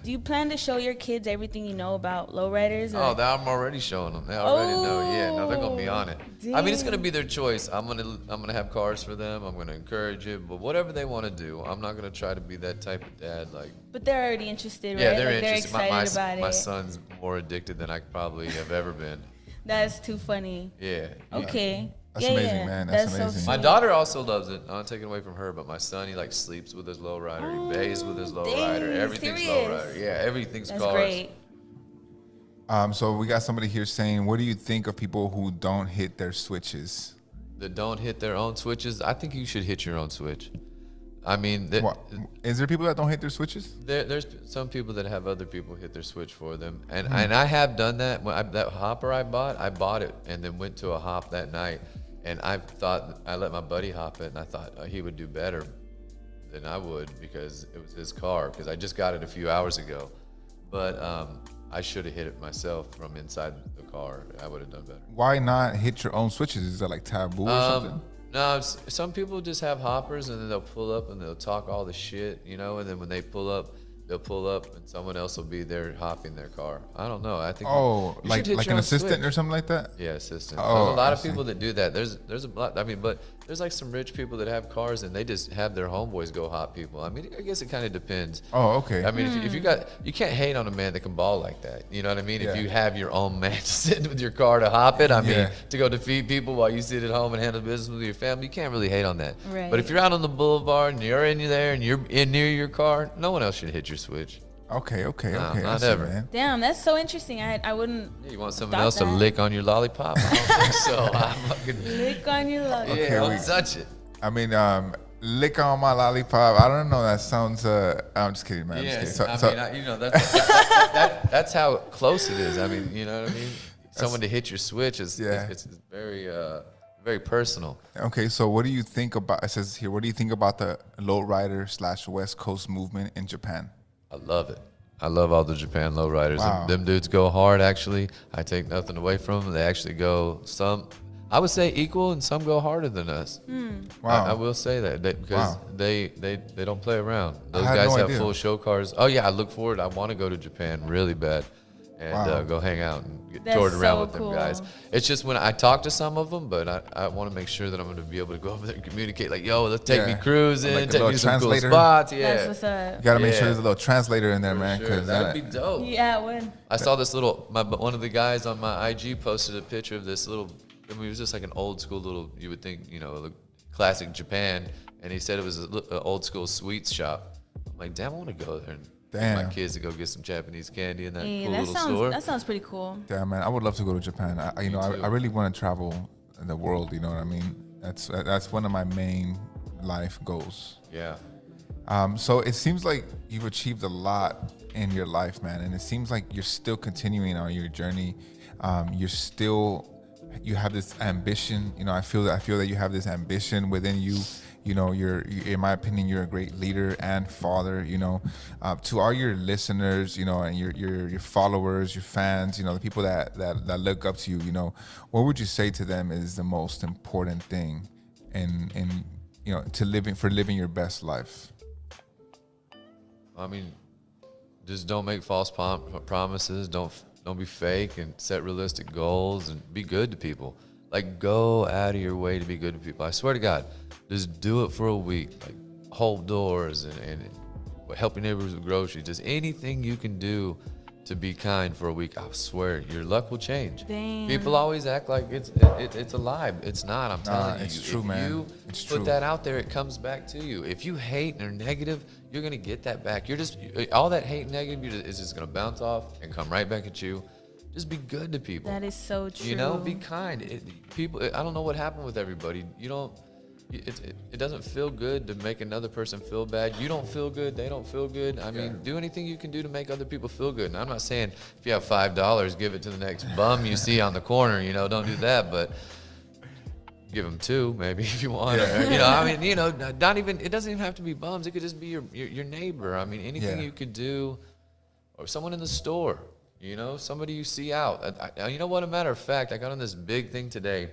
Do you plan to show your kids everything you know about lowriders? Oh, that I'm already showing them. They already know. Yeah, no, they're gonna be on it. I mean, it's gonna Damn. be their choice. I'm gonna have cars for them. I'm gonna encourage it, but whatever they want to do, I'm not gonna try to be that type of dad. Like, But they're already interested, right? yeah, they're Like, interested. They're excited about My it. son's more addicted than I probably have ever been. That's too funny. Yeah. Okay. That's yeah, amazing, yeah. man. That's so amazing. My sweet. daughter also loves it. I'm not taking away from her, but my son, he like sleeps with his lowrider. He bathes with his lowrider. Everything's serious? lowrider. Yeah, everything's That's cars. great. So we got somebody here saying, what do you think of people who don't hit their switches? That don't hit their own switches. I think you should hit your own switch. I mean, Is there people that don't hit their switches? there's some people that have other people hit their switch for them, and I have done that. When that hopper I bought it, and then went to a hop that night, and I thought I let my buddy hop it, and I thought he would do better than I would because it was his car. Because I just got it a few hours ago, but I should have hit it myself from inside the car. I would have done better. Why not hit your own switches? Is that like taboo or something? No, some people just have hoppers and then they'll pull up and they'll talk all the shit, and then when they pull up, they'll pull up and someone else will be there hopping their car. I don't know. I think. Oh, you like should hit like your an own assistant switch. or something like that? Yeah, assistant. Oh, There's a lot I of see. people that do that. There's a lot. I mean, but there's like some rich people that have cars and they just have their homeboys go hop people. I mean, I guess it kind of depends. Oh, okay. I mean, if you can't hate on a man that can ball like that. You know what I mean? Yeah. If you have your own man sitting with your car to hop it, I mean, Yeah. to go defeat people while you sit at home and handle business with your family, you can't really hate on that. Right. But if you're out on the boulevard and you're in there and you're in near your car, no one else should hit your switch. Okay. No, I not see, ever. man. Damn, that's so interesting. I wouldn't You want someone Stop else to that. lick on your lollipop? I don't think so. I fucking lick on your love. yeah, Okay, don't touch it. I mean, lick on my lollipop. I don't know. That sounds. I'm just kidding, man. I'm Yeah, just kidding. I mean, that's how close it is. I mean, you know what I mean? Someone to hit your switch is Yeah. it's very very personal. Okay, so what do you think about? It says here. What do you think about the lowrider / West Coast movement in Japan? I love it. I love all the Japan lowriders. Wow. Them dudes go hard. Actually, I take nothing away from them. They actually go some. I would say equal, and some go harder than us. Wow. I will say that because Wow. they don't play around. Those had guys no have idea. full show cars. Oh yeah, I look forward. I want to go to Japan really bad, and Wow. go hang out and get That's toured around so with them guys. cool. It's just when I talk to some of them, but I want to make sure that I'm going to be able to go over there and communicate. Like, yo, let's take me Yeah. cruising, Like a take me little to some cool translator. spots. That's Yeah, what's up. You gotta make sure Yeah. there's a little translator in there, for man. sure. Because That would be dope. Yeah, it would. I saw this little. One of the guys on my IG posted a picture of this little. I mean, it was just like an old school little. You would think, classic Japan, and he said it was an old school sweets shop. I'm like, damn, I want to go there and take Damn. my kids to go get some Japanese candy in that Hey, cool that little store. sounds pretty cool. yeah, man, I would love to go to Japan. I too. really want to travel the world. You know what I mean? That's one of my main life goals. Yeah. So it seems like you've achieved a lot in your life, man, and it seems like you're still continuing on your journey. You have this ambition. I feel that you have this ambition within you. You know, in my opinion, you're a great leader and father. You know, to all your listeners, you know, and your followers, your fans, you know, the people that look up to you. You know, what would you say to them is the most important thing in you know, living your best life? I mean, just don't make false promises. Don't be fake, and set realistic goals and be good to people. Like, go out of your way to be good to people. I swear to God, just do it for a week. Like, hold doors and help your neighbors with groceries. Just anything you can do to be kind for a week. I swear, your luck will change. Damn. People always act like it's a lie. It's not. I'm telling you. It's true, if man. you It's put true. that out there, it comes back to you. If you hate and are negative, you're gonna get that back. You're just all that hate and negative is just gonna bounce off and come right back at you. Just be good to people. That is so true. You know, be kind. People, I don't know what happened with everybody. You don't. It doesn't feel good to make another person feel bad. You don't feel good. They don't feel good. I mean, do anything you can do to make other people feel good. And I'm not saying if you have $5, give it to the next bum you see on the corner. You know, don't do that. But give them 2, maybe, if you want. Or, you know, I mean, you know, not even. It doesn't even have to be bums. It could just be your neighbor. I mean, anything you could do, or someone in the store. You know, somebody you see out. You know what? A matter of fact, I got on this big thing today.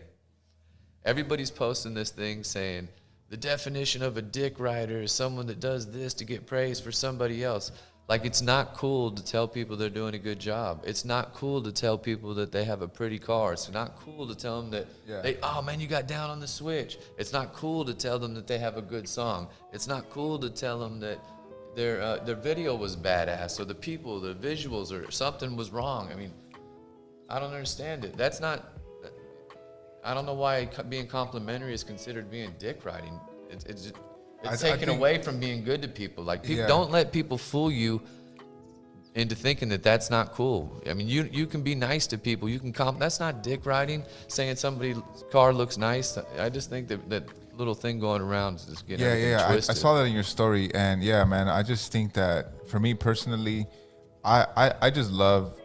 Everybody's posting this thing saying the definition of a dick rider is someone that does this to get praise for somebody else. Like, it's not cool to tell people they're doing a good job. It's not cool to tell people that they have a pretty car. It's not cool to tell them that oh man, you got down on the switch. It's not cool to tell them that they have a good song. It's not cool to tell them that their video was badass, or the visuals, or something was wrong. I mean, I don't understand it. That's not. I don't know why being complimentary is considered being dick riding. It's taken away from being good to people. Like, don't let people fool you into thinking that that's not cool. I mean, you can be nice to people. You can that's not dick riding. Saying somebody's car looks nice. I just think that little thing going around is just getting twisted. I saw that in your story, and man, I just think that for me personally, I just love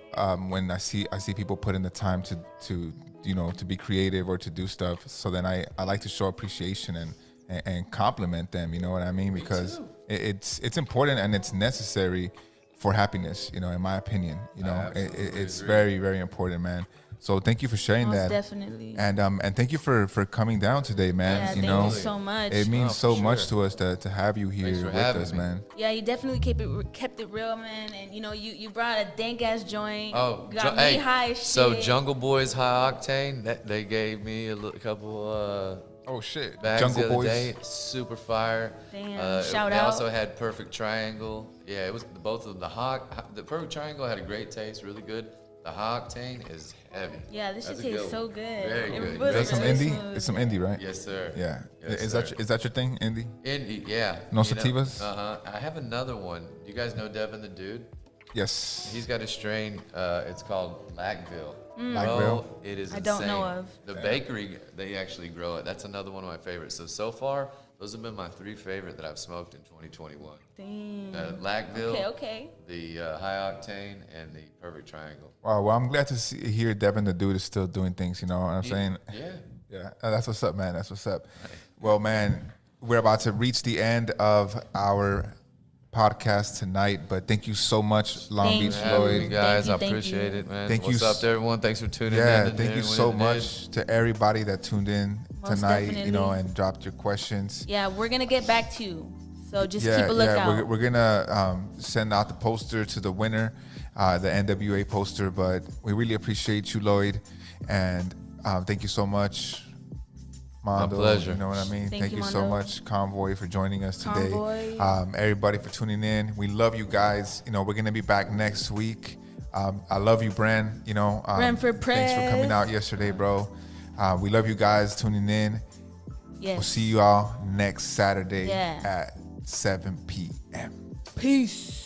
when I see people put in the time to you know, to be creative or to do stuff. So then I like to show appreciation and compliment them. You know what I mean? Because it's important and it's necessary for happiness. You know, in my opinion. You know, it's very, very important, man. So thank you for sharing Most that. Definitely. And thank you for coming down today, man. Yeah, you thank know, you so much. It means so much to us to have you here with us, man. Yeah, you definitely kept it real, man. And you know, you brought a dank ass joint. Oh, got me high as shit. So Jungle Boys High Octane, they gave me a couple oh shit, bags Jungle the other Boys, day. Super fire. Damn, shout they out. also had Perfect Triangle. Yeah, it was both of them. The Perfect Triangle had a great taste, really good. The High Octane is heavy. Yeah, this shit tastes so good. Very good. Really Is that some indie? It's some indie, right? Yes, sir. Yeah. Yes, is sir. that your thing, indie? Indie, yeah. No sativas? I have another one. Do you guys know Devin the Dude? Yes. He's got a strain. It's called Lagville. Lagville? It is I insane. don't know of. The bakery, they actually grow it. That's another one of my favorites. So far, those have been my 3 favorite that I've smoked in 2021. Damn. Lagville, Okay. the High Octane, and the Perfect Triangle. Wow. Well, I'm glad to hear Devin the Dude is still doing things. You know what I'm saying? Yeah. Yeah. That's what's up, man. That's what's up. Well, man, we're about to reach the end of our podcast tonight, but thank you so much, Long Beach Lloyd. You guys, Thank you, I appreciate it, man. Thank What's you up to everyone? Thanks for tuning in. Yeah, to thank you everyone so that much to everybody that tuned in Most tonight, you definitely. know, and dropped your questions. Yeah, we're gonna get back to you. So just keep a lookout. Yeah, we're gonna send out the poster to the winner, the NWA poster. But we really appreciate you, Lloyd, and thank you so much, Mondo. My pleasure. You know what I mean? Thank you, so Mondo. much, Convoy, for joining us today. Convoy. Everybody for tuning in. We love you guys. You know, we're gonna be back next week. I love you, Bren. You know, Bren for thanks for coming out yesterday, bro. We love you guys tuning in. Yes. We'll see you all next Saturday Yeah. at 7 p.m. Peace.